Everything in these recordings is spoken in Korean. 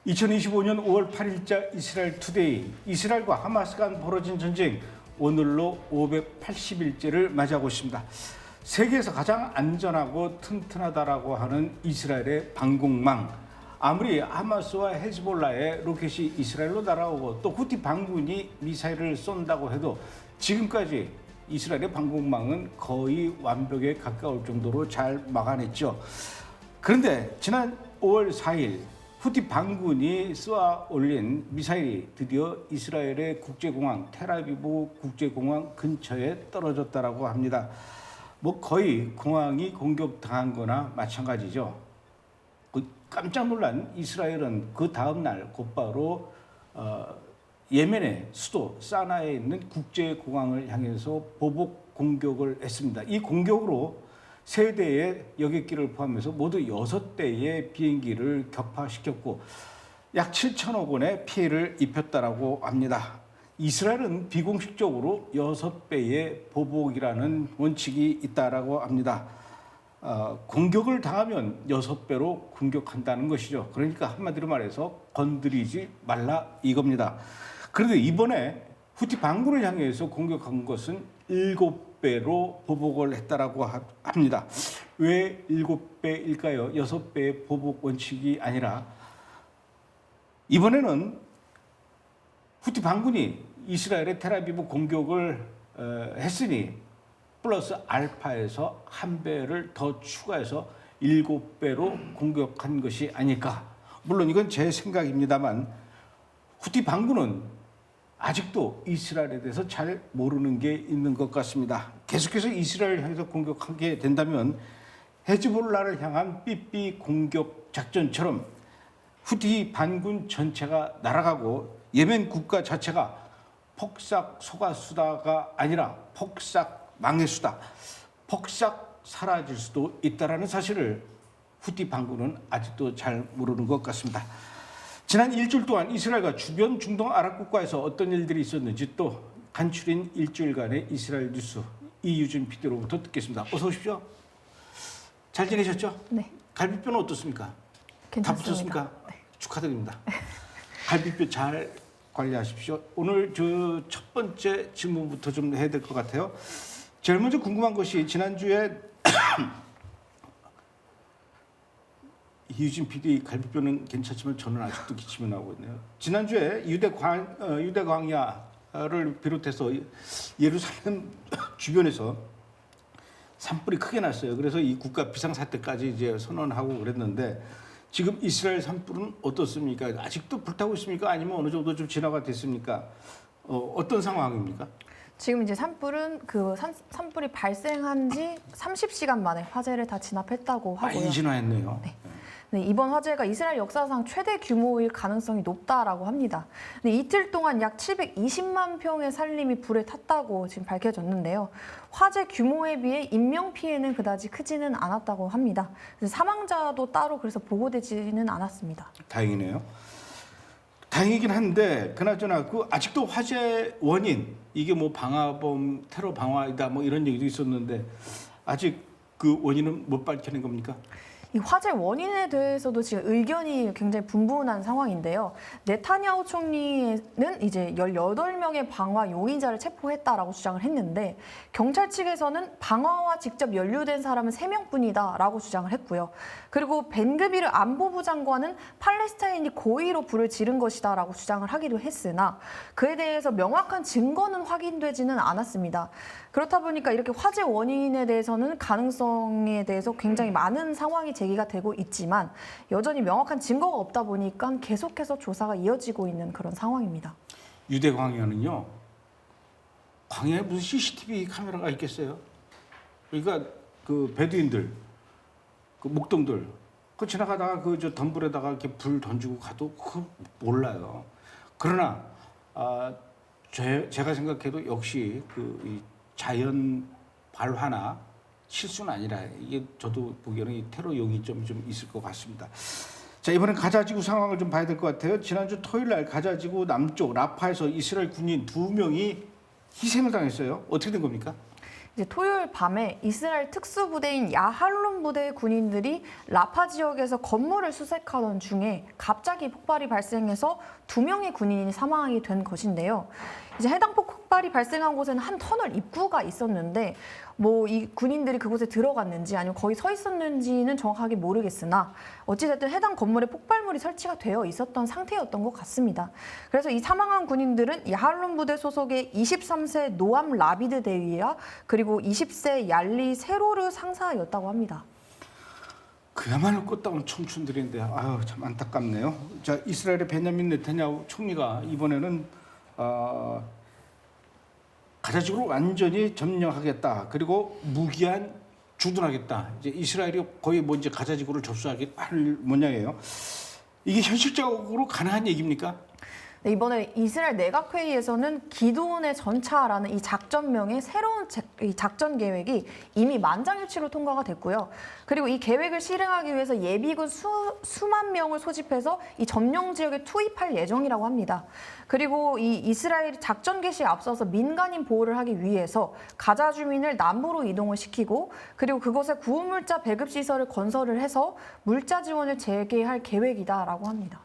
2025년 5월 8일자 이스라엘 투데이, 이스라엘과 하마스 간 벌어진 전쟁, 오늘로 580일째를 맞이하고 있습니다. 세계에서 가장 안전하고 튼튼하다라고 하는 이스라엘의 방공망. 아무리 하마스와 헤즈볼라의 로켓이 이스라엘로 날아오고 또 후티 반군이 미사일을 쏜다고 해도 지금까지 이스라엘의 방공망은 거의 완벽에 가까울 정도로 잘 막아냈죠. 그런데 지난 5월 4일 후티 반군이 쏘아 올린 미사일이 드디어 이스라엘의 국제공항 텔아비브 국제공항 근처에 떨어졌다라고 합니다. 뭐 거의 공항이 공격당한 거나 마찬가지죠. 깜짝 놀란 이스라엘은 그 다음 날 곧바로 예멘의 수도 사나에 있는 국제공항을 향해서 보복 공격을 했습니다. 이 공격으로 3대의 여객기를 포함해서 모두 6대의 비행기를 격파시켰고 약 7천억 원의 피해를 입혔다라고 합니다. 이스라엘은 비공식적으로 6배의 보복이라는 원칙이 있다라고 합니다. 공격을 당하면 6배로 공격한다는 것이죠. 그러니까 한마디로 말해서 건드리지 말라 이겁니다. 그런데 이번에 후티 반군을 향해서 공격한 것은 7배로 보복을 했다라고 합니다. 왜 7배일까요? 6배의 보복 원칙이 아니라 이번에는 후티 반군이 이스라엘의 텔아비브 공격을 했으니 플러스 알파에서 1배를 더 추가해서 7배로 공격한 것이 아닐까. 물론 이건 제 생각입니다만 후티 반군은 아직도 이스라엘에 대해서 잘 모르는 게 있는 것 같습니다. 계속해서 이스라엘을 향해서 공격하게 된다면 헤즈볼라를 향한 삐삐 공격 작전처럼 후티 반군 전체가 날아가고 예멘 국가 자체가 폭삭 속았수다가 아니라 폭삭 망했수다, 폭삭 사라질 수도 있다는 사실을 후티 반군은 아직도 잘 모르는 것 같습니다. 지난 일주일 동안 이스라엘과 주변 중동 아랍 국가에서 어떤 일들이 있었는지 또 간추린 일주일간의 이스라엘 뉴스 이유진 PD로부터 듣겠습니다. 어서 오십시오. 잘 지내셨죠? 네. 갈비뼈는 어떻습니까? 괜찮습니다. 다 붙었습니까? 네. 축하드립니다. 갈비뼈 잘 관리하십시오. 오늘 저 첫 번째 질문부터 좀 해야 될 것 같아요. 제일 먼저 궁금한 것이 지난주에 이유진 PD 갈비뼈는 괜찮지만 저는 아직도 기침이 나오고 있네요. 지난주에 유대 광야를 비롯해서 예루살렘 주변에서 산불이 크게 났어요. 그래서 이 국가 비상사태까지 이제 선언하고 그랬는데 지금 이스라엘 산불은 어떻습니까? 아직도 불타고 있습니까? 아니면 어느 정도 좀 진화가 됐습니까? 어떤 상황입니까? 지금 이제 산불은 산불이 발생한 지 30시간 만에 화재를 다 진압했다고 하고요. 많이 진화했네요. 네. 네, 이번 화재가 이스라엘 역사상 최대 규모일 가능성이 높다라고 합니다. 네, 이틀 동안 약 720만 평의 산림이 불에 탔다고 지금 밝혀졌는데요. 화재 규모에 비해 인명 피해는 그다지 크지는 않았다고 합니다. 사망자도 따로 그래서 보고되지는 않았습니다. 다행이네요. 다행이긴 한데 그나저나 아직도 화재 원인 이게 뭐 방화범 테러 방화이다 뭐 이런 얘기도 있었는데 아직 그 원인은 못 밝혀낸 겁니까? 이 화재 원인에 대해서도 지금 의견이 굉장히 분분한 상황인데요. 네타냐후 총리는 이제 18명의 방화 용의자를 체포했다라고 주장을 했는데 경찰 측에서는 방화와 직접 연루된 사람은 3명뿐이다라고 주장을 했고요. 그리고 벤그비르 안보부 장관은 팔레스타인이 고의로 불을 지른 것이다라고 주장을 하기도 했으나 그에 대해서 명확한 증거는 확인되지는 않았습니다. 그렇다 보니까 이렇게 화재 원인에 대해서는 가능성에 대해서 굉장히 많은 상황이 제기가 되고 있지만 여전히 명확한 증거가 없다 보니까 계속해서 조사가 이어지고 있는 그런 상황입니다. 유대 광야는요. 광야에 무슨 CCTV 카메라가 있겠어요? 그러니까 그 베두인들, 그 목동들, 그 지나가다가 저 덤불에다가 이렇게 불 던지고 가도 그 몰라요. 그러나 제가 생각해도 역시 이 자연 발화나 실수는 아니라 이게 저도 보기에는 이 테러 용의점이 좀 있을 것 같습니다. 자, 이번엔 가자지구 상황을 좀 봐야 될 것 같아요. 지난주 토요일 날 가자지구 남쪽 라파에서 이스라엘 군인 2명이 희생을 당했어요. 어떻게 된 겁니까? 이제 토요일 밤에 이스라엘 특수부대인 야할론 부대의 군인들이 라파 지역에서 건물을 수색하던 중에 갑자기 폭발이 발생해서 2명의 군인이 사망하게 된 것인데요. 이제 해당 폭발이 발생한 곳에는 한 터널 입구가 있었는데 뭐 이 군인들이 그곳에 들어갔는지 아니면 거기 서 있었는지는 정확하게 모르겠으나 어찌됐든 해당 건물에 폭발물이 설치가 되어 있었던 상태였던 것 같습니다. 그래서 이 사망한 군인들은 야할론 부대 소속의 23세 노암 라비드 대위와 그리고 20세 얄리 세로르 상사였다고 합니다. 그야말로 꽃다운 청춘들인데 아유 참 안타깝네요. 자, 이스라엘의 베냐민 네타냐후 총리가 이번에는 가자지구를 완전히 점령하겠다. 그리고 무기한 주둔하겠다. 이제 이스라엘이 거의 뭐 이제 가자지구를 접수하게 할 모양이에요. 이게 현실적으로 가능한 얘기입니까? 네, 이번에 이스라엘 내각회의에서는 기드온의 전차라는 이 작전명의 새로운 이 작전 계획이 이미 만장일치로 통과가 됐고요. 그리고 이 계획을 실행하기 위해서 예비군 수만 명을 소집해서 이 점령 지역에 투입할 예정이라고 합니다. 그리고 이 이스라엘 작전 개시에 앞서서 민간인 보호를 하기 위해서 가자 주민을 남부로 이동을 시키고 그리고 그곳에 구호물자 배급 시설을 건설을 해서 물자 지원을 재개할 계획이다라고 합니다.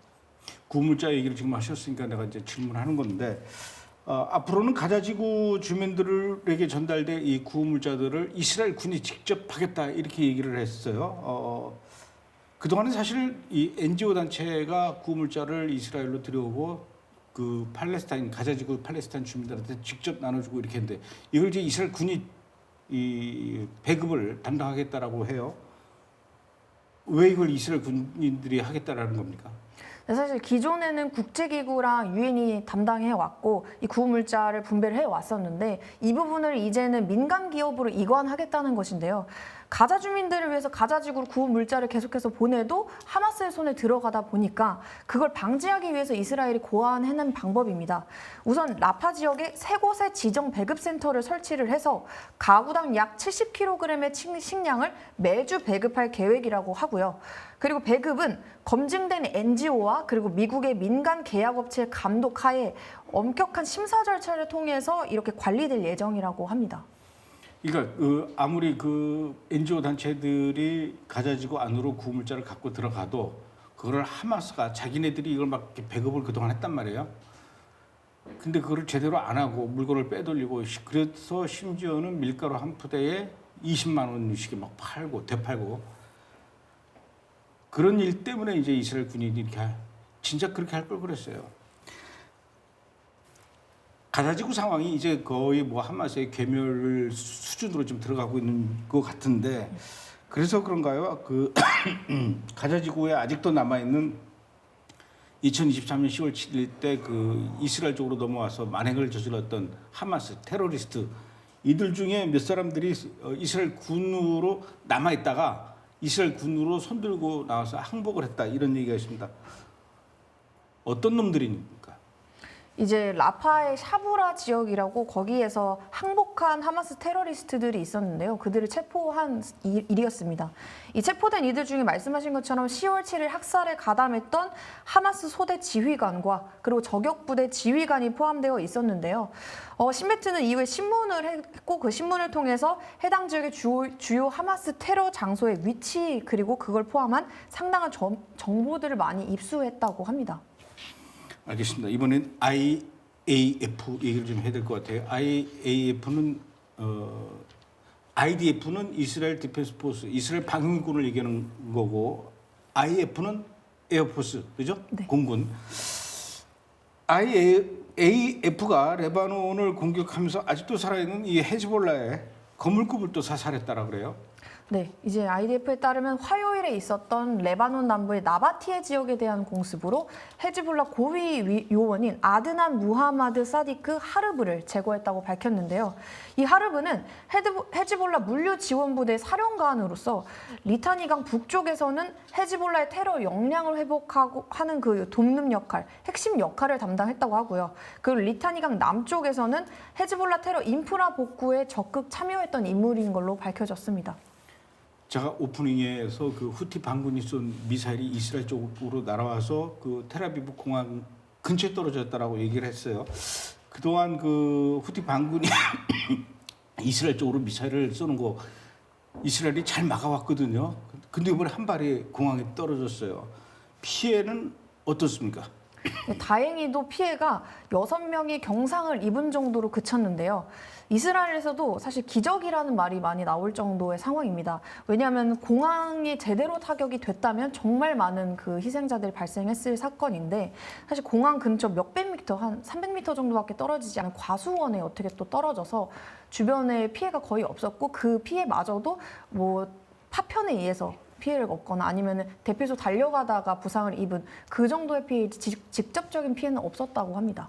구물자 얘기를 지금 하셨으니까 내가 이제 질문하는 건데 앞으로는 가자지구 주민들에게 전달될 이 구물자들을 이스라엘 군이 직접 하겠다 이렇게 얘기를 했어요. 그동안은 사실 이 NGO 단체가 구물자를 이스라엘로 들여오고 그 팔레스타인 가자지구 팔레스타인 주민들한테 직접 나눠주고 이렇게 했는데 이걸 이제 이스라엘 군이 이 배급을 담당하겠다라고 해요. 왜 이걸 이스라엘 군인들이 하겠다라는 겁니까? 사실 기존에는 국제기구랑 유엔이 담당해 왔고 이 구호물자를 분배를 해 왔었는데 이 부분을 이제는 민간 기업으로 이관하겠다는 것인데요. 가자 주민들을 위해서 가자지구로 구호물자를 계속해서 보내도 하마스의 손에 들어가다 보니까 그걸 방지하기 위해서 이스라엘이 고안해낸 방법입니다. 우선 라파 지역에 3곳의 지정 배급센터를 설치를 해서 가구당 약 70kg의 식량을 매주 배급할 계획이라고 하고요. 그리고 배급은 검증된 NGO와 그리고 미국의 민간 계약업체의 감독 하에 엄격한 심사 절차를 통해서 이렇게 관리될 예정이라고 합니다. 그러니까 아무리 그 NGO 단체들이 가자지구 안으로 구물자를 갖고 들어가도 그걸 하마스가 자기네들이 이걸 막 이렇게 배급을 그동안 했단 말이에요. 근데 그걸 제대로 안 하고 물건을 빼돌리고 그래서 심지어는 밀가루 한 푸대에 20만 원씩이 막 팔고 되팔고 그런 일 때문에 이제 이스라엘 군인이 이렇게 진짜 그렇게 할 걸 그랬어요. 가자지구 상황이 이제 거의 뭐 하마스의 괴멸 수준으로 좀 들어가고 있는 것 같은데 그래서 그런가요? 그 가자지구에 아직도 남아 있는 2023년 10월 7일 때 그 이스라엘 쪽으로 넘어와서 만행을 저질렀던 하마스 테러리스트 이들 중에 몇 사람들이 이스라엘 군으로 남아 있다가 이스라엘 군으로 손들고 나와서 항복을 했다 이런 얘기가 있습니다. 어떤 놈들입니까? 이제 라파의 샤부라 지역이라고 거기에서 항복한 하마스 테러리스트들이 있었는데요. 그들을 체포한 일이었습니다. 이 체포된 이들 중에 말씀하신 것처럼 10월 7일 학살에 가담했던 하마스 소대 지휘관과 그리고 저격부대 지휘관이 포함되어 있었는데요. 신베트는 이후에 신문을 했고 그 신문을 통해서 해당 지역의 주요 하마스 테러 장소의 위치 그리고 그걸 포함한 상당한 정보들을 많이 입수했다고 합니다. 알겠습니다. 이번엔 IAF 얘기를 좀 해야 될 것 같아요. IDF는 이스라엘 디펜스 포스, 이스라엘 방위군을 얘기하는 거고 IF는 에어포스, 그죠? 네. 공군. IAF가 레바논을 공격하면서 아직도 살아있는 이 헤즈볼라의 거물급을 또 사살했다라 그래요. 네, 이제 IDF에 따르면 화요일에 있었던 레바논 남부의 나바티에 지역에 대한 공습으로 헤즈볼라 고위 요원인 아드난 무하마드 사디크 하르브를 제거했다고 밝혔는데요. 이 하르브는 헤즈볼라 물류 지원부대 사령관으로서 리타니강 북쪽에서는 헤즈볼라의 테러 역량을 회복하고 하는 그 돕는 역할, 핵심 역할을 담당했다고 하고요. 그리고 리타니강 남쪽에서는 헤즈볼라 테러 인프라 복구에 적극 참여했던 인물인 걸로 밝혀졌습니다. 제가 오프닝에서 그 후티 반군이 쏜 미사일이 이스라엘 쪽으로 날아와서 그 텔아비브 공항 근처에 떨어졌다라고 얘기를 했어요. 그동안 그 후티 반군이 이스라엘 쪽으로 미사일을 쏘는 거 이스라엘이 잘 막아왔거든요. 근데 이번에 한 발이 공항에 떨어졌어요. 피해는 어떻습니까? 다행히도 피해가 6명이 경상을 입은 정도로 그쳤는데요. 이스라엘에서도 사실 기적이라는 말이 많이 나올 정도의 상황입니다. 왜냐하면 공항이 제대로 타격이 됐다면 정말 많은 그 희생자들이 발생했을 사건인데 사실 공항 근처 몇백 미터, 한 300m 정도밖에 떨어지지 않은 과수원에 어떻게 또 떨어져서 주변에 피해가 거의 없었고 그 피해마저도 뭐 파편에 의해서 피해를 얻거나 아니면 대피소 달려가다가 부상을 입은 그 정도의 피해, 직접적인 피해는 없었다고 합니다.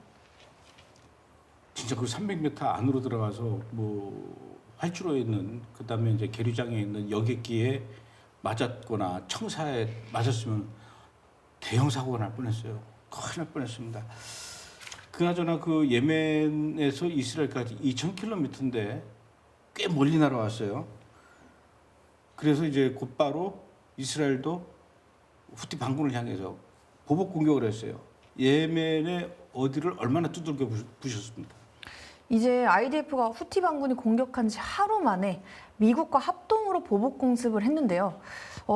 진짜 그 300m 안으로 들어가서 뭐 활주로에 있는 그다음에 이제 계류장에 있는 여객기에 맞았거나 청사에 맞았으면 대형 사고가 날 뻔했어요. 큰일 날 뻔했습니다. 그나저나 그 예멘에서 이스라엘까지 2,000km인데 꽤 멀리 날아왔어요. 그래서 이제 곧바로 이스라엘도 후티 반군을 향해서 보복 공격을 했어요. 예멘의 어디를 얼마나 두들겨 부셨습니까? 이제 IDF가 후티 반군이 공격한 지 하루 만에 미국과 합동으로 보복 공습을 했는데요.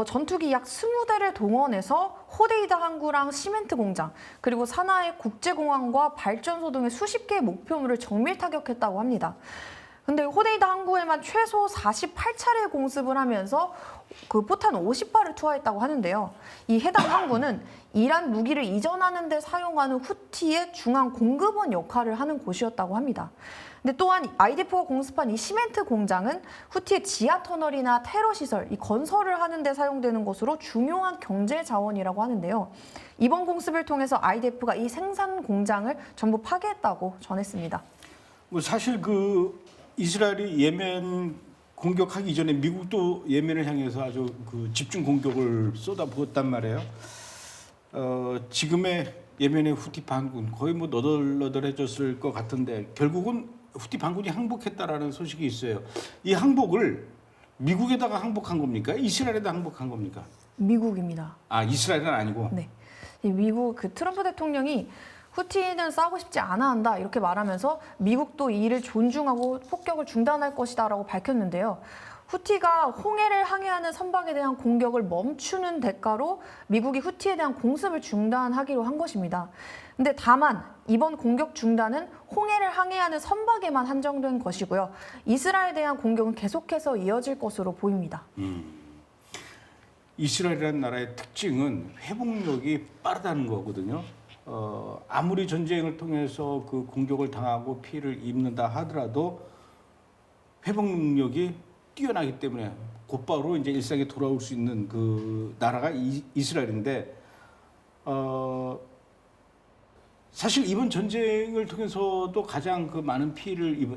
전투기 약 20대를 동원해서 호데이다 항구랑 시멘트 공장, 그리고 사나이 국제공항과 발전소 등의 수십 개의 목표물을 정밀 타격했다고 합니다. 근데 호데이다 항구에만 최소 48차례 공습을 하면서 그 포탄 50발을 투하했다고 하는데요. 이 해당 항구는 이란 무기를 이전하는 데 사용하는 후티의 중앙 공급원 역할을 하는 곳이었다고 합니다. 근데 또한 IDF가 공습한 이 시멘트 공장은 후티의 지하 터널이나 테러 시설, 이 건설을 하는 데 사용되는 것으로 중요한 경제 자원이라고 하는데요. 이번 공습을 통해서 IDF가 이 생산 공장을 전부 파괴했다고 전했습니다. 뭐 사실 그 이스라엘이 예멘 공격하기 이전에 미국도 예멘을 향해서 아주 그 집중 공격을 쏟아부었단 말이에요. 지금의 예멘의 후티 반군 거의 뭐 너덜너덜해졌을 것 같은데 결국은 후티 반군이 항복했다라는 소식이 있어요. 이 항복을 미국에다가 항복한 겁니까? 이스라엘에다 항복한 겁니까? 미국입니다. 아, 이스라엘은 아니고. 네. 이 미국 그 트럼프 대통령이 후티는 싸우고 싶지 않아 한다 이렇게 말하면서 미국도 이를 존중하고 폭격을 중단할 것이다라고 밝혔는데요. 후티가 홍해를 항해하는 선박에 대한 공격을 멈추는 대가로 미국이 후티에 대한 공습을 중단하기로 한 것입니다. 근데 다만 이번 공격 중단은 홍해를 항해하는 선박에만 한정된 것이고요. 이스라엘에 대한 공격은 계속해서 이어질 것으로 보입니다. 이스라엘이라는 나라의 특징은 회복력이 빠르다는 거거든요. 아무리 전쟁을 통해서 그 공격을 당하고 피해를 입는다 하더라도 회복 능력이 뛰어나기 때문에 곧바로 이제 일상에 돌아올 수 있는 그 나라가 이스라엘인데, 사실 이번 전쟁을 통해서도 가장 그 많은 피해를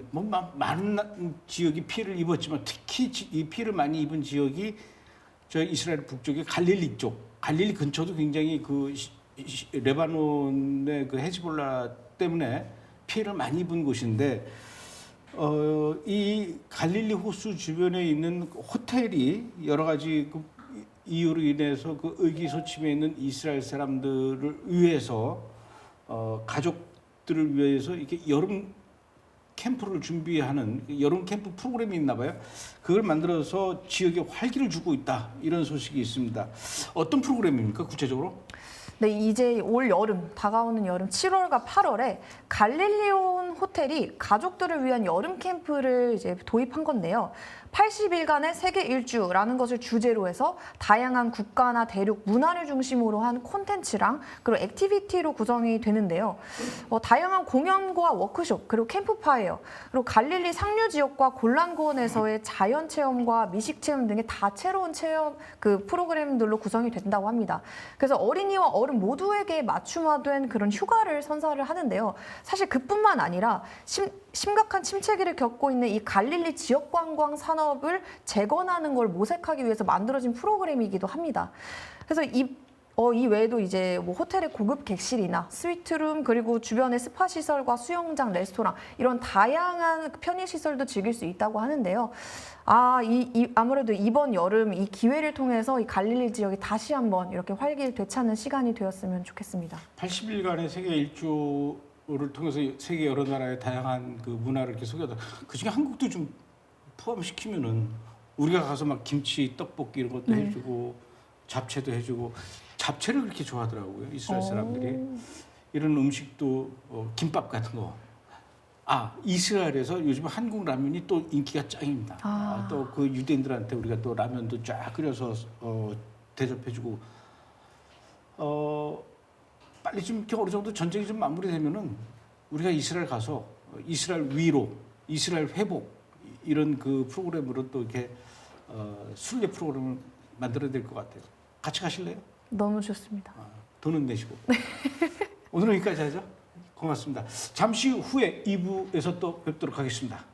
많은 지역이 피해를 입었지만 특히 이 피해를 많이 입은 지역이 저 이스라엘 북쪽의 갈릴리 쪽, 갈릴리 근처도 굉장히 그 레바논의 그 헤즈볼라 때문에 피해를 많이 입은 곳인데, 이 갈릴리 호수 주변에 있는 호텔이 여러 가지 그 이유로 인해서 그 의기소침해 있는 이스라엘 사람들을 위해서 가족들을 위해서 이렇게 여름 캠프를 준비하는 여름 캠프 프로그램이 있나 봐요. 그걸 만들어서 지역에 활기를 주고 있다 이런 소식이 있습니다. 어떤 프로그램입니까 구체적으로? 네, 이제 올 여름, 다가오는 여름 7월과 8월에 갈릴리온 호텔이 가족들을 위한 여름 캠프를 이제 도입한 건데요. 80일간의 세계 일주라는 것을 주제로 해서 다양한 국가나 대륙, 문화를 중심으로 한 콘텐츠랑 그리고 액티비티로 구성이 되는데요. 다양한 공연과 워크숍, 그리고 캠프파이어, 그리고 갈릴리 상류 지역과 골란고원에서의 자연 체험과 미식 체험 등의 다채로운 체험 그 프로그램들로 구성이 된다고 합니다. 그래서 어린이와 어른 모두에게 맞춤화된 그런 휴가를 선사를 하는데요. 사실 그뿐만 아니라 심각한 침체기를 겪고 있는 이 갈릴리 지역 관광 산업을 재건하는 걸 모색하기 위해서 만들어진 프로그램이기도 합니다. 그래서 이 외에도 이제 뭐 호텔의 고급 객실이나 스위트룸 그리고 주변의 스파 시설과 수영장, 레스토랑 이런 다양한 편의 시설도 즐길 수 있다고 하는데요. 아무래도 이번 여름 이 기회를 통해서 이 갈릴리 지역이 다시 한번 이렇게 활기를 되찾는 시간이 되었으면 좋겠습니다. 80일간의 세계 일주를 통해서 세계 여러 나라의 다양한 그 문화를 이렇게 소개하다. 그중에 한국도 좀 포함시키면은 우리가 가서 막 김치, 떡볶이 이런 것도 네. 해주고 잡채도 해주고 잡채를 그렇게 좋아하더라고요 이스라엘 사람들이. 이런 음식도 김밥 같은 거. 이스라엘에서 요즘 한국 라면이 또 인기가 짱입니다. 또 그 유대인들한테 우리가 또 라면도 쫙 끓여서 대접해주고 빨리 좀 이렇게 어느 정도 전쟁이 좀 마무리되면은 우리가 이스라엘 가서 이스라엘 위로, 이스라엘 회복 이런 그 프로그램으로 또 이렇게 순례 프로그램을 만들어야 될 것 같아요. 같이 가실래요? 너무 좋습니다. 돈은 내시고. 오늘은 여기까지 하죠. 고맙습니다. 잠시 후에 2부에서 또 뵙도록 하겠습니다.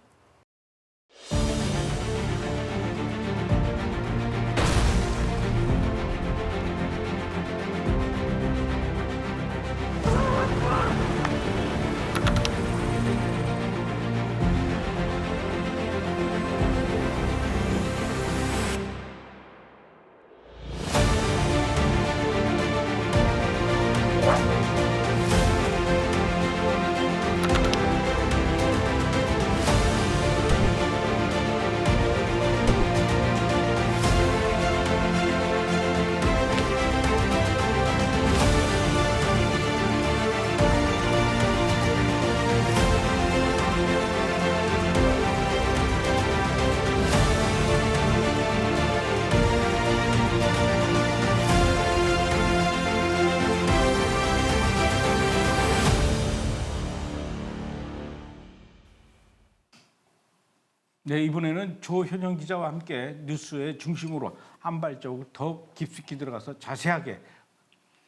네, 이번에는 조현영 기자와 함께 뉴스의 중심으로 한 발자국 더 깊숙이 들어가서 자세하게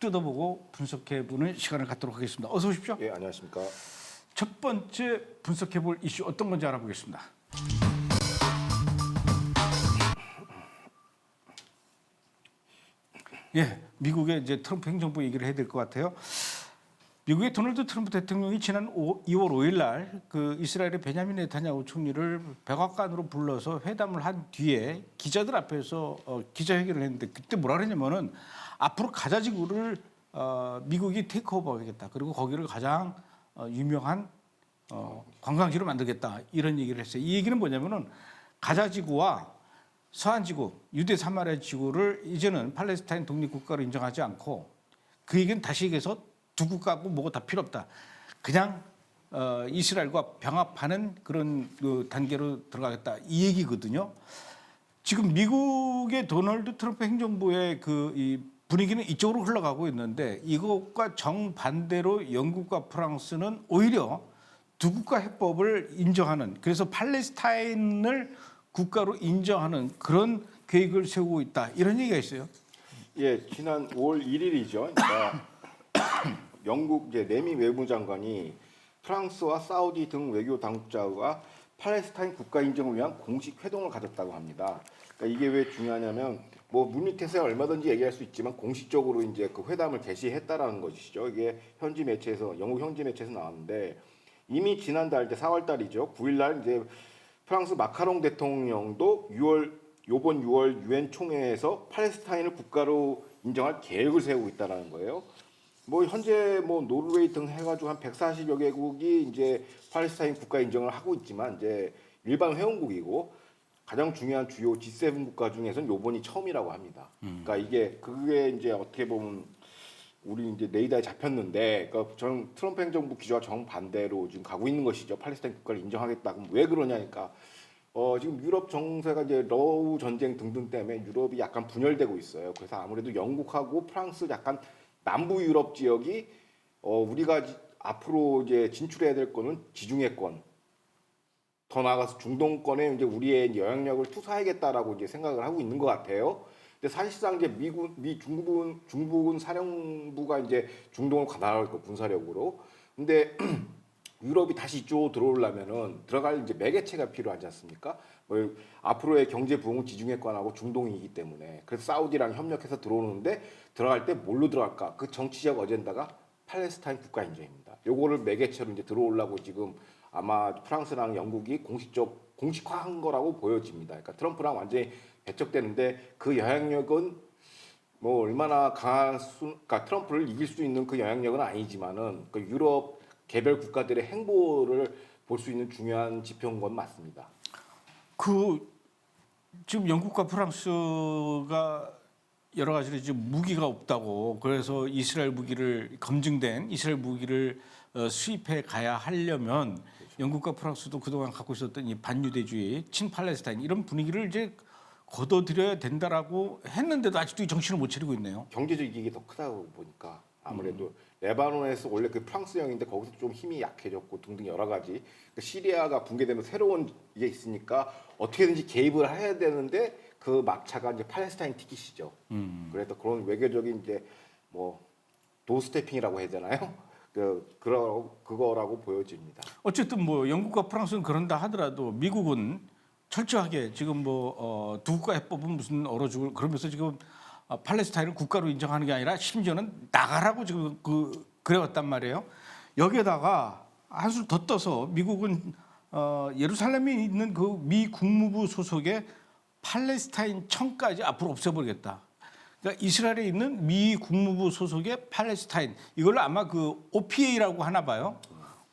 뜯어보고 분석해보는 시간을 갖도록 하겠습니다. 어서 오십시오. 예, 안녕하십니까. 첫 번째 분석해볼 이슈 어떤 건지 알아보겠습니다. 예, 미국의 이제 트럼프 행정부 얘기를 해야 될 것 같아요. 미국의 도널드 트럼프 대통령이 지난 2월 5일 날 그 이스라엘의 베냐민 네타냐후 총리를 백악관으로 불러서 회담을 한 뒤에 기자들 앞에서 기자회견을 했는데 그때 뭐라 그랬냐면은 앞으로 가자 지구를 미국이 테이크오버하겠다. 그리고 거기를 가장 유명한 관광지로 만들겠다. 이런 얘기를 했어요. 이 얘기는 뭐냐면은 가자 지구와 서한 지구, 유대 사마리아 지구를 이제는 팔레스타인 독립국가로 인정하지 않고 그 얘기는 다시 얘기해서 두 국가고 뭐고 다 필요 없다. 그냥 이스라엘과 병합하는 그런 그 단계로 들어가겠다. 이 얘기거든요. 지금 미국의 도널드 트럼프 행정부의 이 분위기는 이쪽으로 흘러가고 있는데 이것과 정반대로 영국과 프랑스는 오히려 두 국가 해법을 인정하는 그래서 팔레스타인을 국가로 인정하는 그런 계획을 세우고 있다. 이런 얘기가 있어요. 예, 지난 5월 1일이죠. 그러니까 영국 이제 레미 외무장관이 프랑스와 사우디 등 외교 당국자와 팔레스타인 국가 인정을 위한 공식 회동을 가졌다고 합니다. 그러니까 이게 왜 중요하냐면 뭐 물밑에서 얼마든지 얘기할 수 있지만 공식적으로 이제 그 회담을 개시했다라는 것이죠. 이게 현지 매체에서 영국 현지 매체에서 나왔는데 이미 지난달 이제 4월 달이죠. 9일 날 이제 프랑스 마카롱 대통령도 요번 6월 유엔 총회에서 팔레스타인을 국가로 인정할 계획을 세우고 있다라는 거예요. 뭐 현재 뭐 노르웨이 등 해가지고 한 140여 개국이 이제 팔레스타인 국가 인정을 하고 있지만 이제 일반 회원국이고 가장 중요한 주요 G7 국가 중에서는 요번이 처음이라고 합니다. 그러니까 그게 이제 어떻게 보면 우리 이제 레이더에 잡혔는데, 그러니까 저는 트럼프 행정부 기조와 정반대로 지금 가고 있는 것이죠. 팔레스타인 국가를 인정하겠다. 그럼 왜 그러냐니까 지금 유럽 정세가 이제 러우 전쟁 등등 때문에 유럽이 약간 분열되고 있어요. 그래서 아무래도 영국하고 프랑스 약간 남부 유럽 지역이 우리가 앞으로 이제 진출해야 될 거는 지중해권, 더 나아가서 중동권에 이제 우리의 영향력을 투사하겠다라고 이제 생각을 하고 있는 것 같아요. 근데 사실상 이제 중부군 사령부가 이제 중동을 가다할 거 군사력으로. 근데 유럽이 다시 이쪽으로 들어오려면은 들어갈 이제 매개체가 필요하지 않습니까? 뭐 앞으로의 경제 부흥은 지중해권하고 중동이기 때문에 그래서 사우디랑 협력해서 들어오는데 들어갈 때 뭘로 들어갈까? 그 정치적 어젠다가 팔레스타인 국가 인정입니다. 요거를 매개체로 이제 들어오려고 지금 아마 프랑스랑 영국이 공식화한 거라고 보여집니다. 그러니까 트럼프랑 완전히 배척되는데 그 영향력은 뭐 얼마나 그러니까 트럼프를 이길 수 있는 그 영향력은 아니지만은 그 유럽 개별 국가들의 행보를 볼 수 있는 중요한 지표인 건 맞습니다. 그 지금 영국과 프랑스가 여러 가지로 지금 무기가 없다고 그래서 이스라엘 무기를 검증된 이스라엘 무기를 수입해 가야 하려면 영국과 프랑스도 그동안 갖고 있었던 이 반유대주의, 친팔레스타인 이런 분위기를 이제 걷어들여야 된다라고 했는데도 아직도 이 정신을 못 차리고 있네요. 경제적 이익이 더 크다고 보니까 아무래도 레바논에서 원래 그 프랑스형인데 거기서 좀 힘이 약해졌고 등등 여러 가지 그러니까 시리아가 붕괴되면 새로운 이게 있으니까 어떻게든지 개입을 해야 되는데 그 막차가 이제 팔레스타인 티켓이죠. 그래서 그런 외교적인 이제 뭐 도스태핑이라고 해야 되나요? 그거라고 보여집니다. 어쨌든 뭐 영국과 프랑스는 그런다 하더라도 미국은 철저하게 지금 뭐 두 국가 해법은 무슨 얼어 죽을 그러면서 지금 팔레스타인을 국가로 인정하는 게 아니라 심지어는 나가라고 지금 그래왔단 말이에요. 여기에다가 한술 더 떠서 미국은 예루살렘에 있는 그 미 국무부 소속의 팔레스타인 청까지 앞으로 없애버리겠다. 그러니까 이스라엘에 있는 미 국무부 소속의 팔레스타인 이걸로 아마 그 OPA라고 하나 봐요.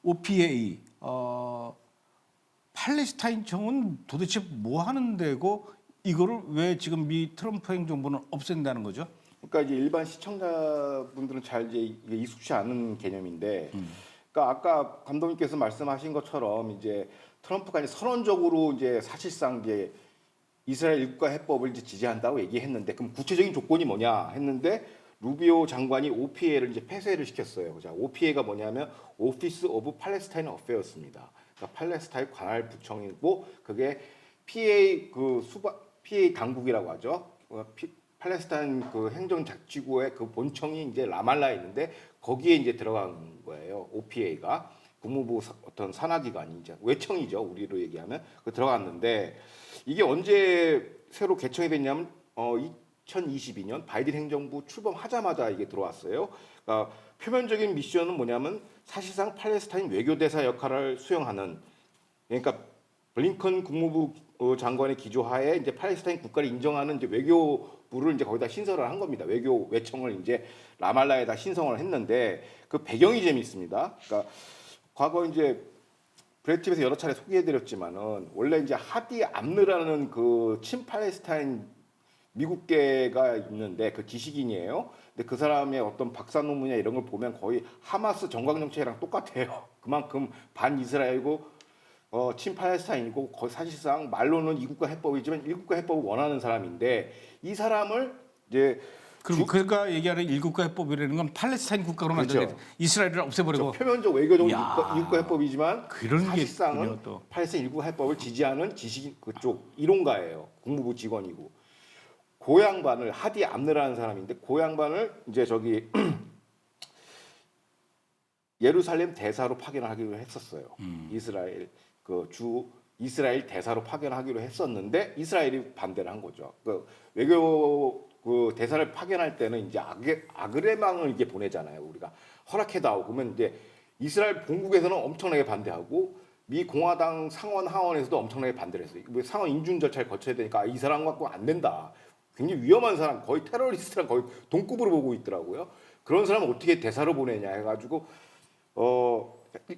OPA 팔레스타인 청은 도대체 뭐 하는 데고 이거를 왜 지금 미 트럼프 행정부는 없앤다는 거죠? 그러니까 이제 일반 시청자분들은 잘 이제 이게 익숙치 않은 개념인데, 그러니까 아까 감독님께서 말씀하신 것처럼 이제 트럼프가 이제 선언적으로 이제 사실상 이제 이스라엘 일국가 해법을 이제 지지한다고 얘기했는데, 그럼 구체적인 조건이 뭐냐 했는데 루비오 장관이 OPA를 이제 폐쇄를 시켰어요. 자, OPA가 뭐냐면 오피스 오브 팔레스타인 어페어스입니다. 그러니까 팔레스타인 관할 부청이고 그게 PA 당국이라고 하죠. 팔레스타인 그 행정자치구의 그 본청이 이제 라말라에 있는데 거기에 이제 들어간 거예요. OPA가 국무부 어떤 산하기관이 이제 외청이죠. 우리로 얘기하면 그 들어갔는데 이게 언제 새로 개청이 됐냐면 2022년 바이든 행정부 출범하자마자 이게 들어왔어요. 그러니까 표면적인 미션은 뭐냐면 사실상 팔레스타인 외교대사 역할을 수행하는 그러니까 블링컨 국무부 장관의 기조하에 이제 팔레스타인 국가를 인정하는 이제 외교부를 이제 거기다 신설을 한 겁니다. 외교 외청을 이제 라말라에다 신성을 했는데 그 배경이 재미있습니다. 그러니까 과거 이제 브레티브에서 여러 차례 소개해드렸지만은 원래 이제 하디 암르라는 그 친팔레스타인 미국계가 있는데 그 지식인이에요. 근데 그 사람의 어떤 박사 논문이나 이런 걸 보면 거의 하마스 정강 정책이랑 똑같아요. 그만큼 반이스라엘고 친팔레스타인이고 사실상 말로는 이국가 해법이지만 일국가 해법을 원하는 사람인데 이 사람을 이제 그럼 그가 얘기하는 일국가 해법이라는 건 팔레스타인 국가로 그렇죠. 만들어 이스라엘을 없애버리고 표면적 외교적 야. 이국가 해법이지만 그런 게 사실상은 있군요, 또. 팔레스타인 일국가 해법을 지지하는 지식인 그쪽 이론가예요. 국무부 직원이고 그 양반을 하디 암느라는 사람인데 그 양반을 이제 저기 예루살렘 대사로 파견하기로 했었어요. 이스라엘 이스라엘 대사로 파견하기로 했었는데 이스라엘이 반대를 한 거죠. 그 외교 그 대사를 파견할 때는 이제 아그레망을 이게 보내잖아요. 우리가 허락해다오. 그러면 이제 이스라엘 본국에서는 엄청나게 반대하고 미 공화당 상원 하원에서도 엄청나게 반대를 했어요. 상원 인준 절차를 거쳐야 되니까 이 사람 갖고 안 된다. 굉장히 위험한 사람, 거의 테러리스트랑 거의 동급으로 보고 있더라고요. 그런 사람을 어떻게 대사로 보내냐 해가지고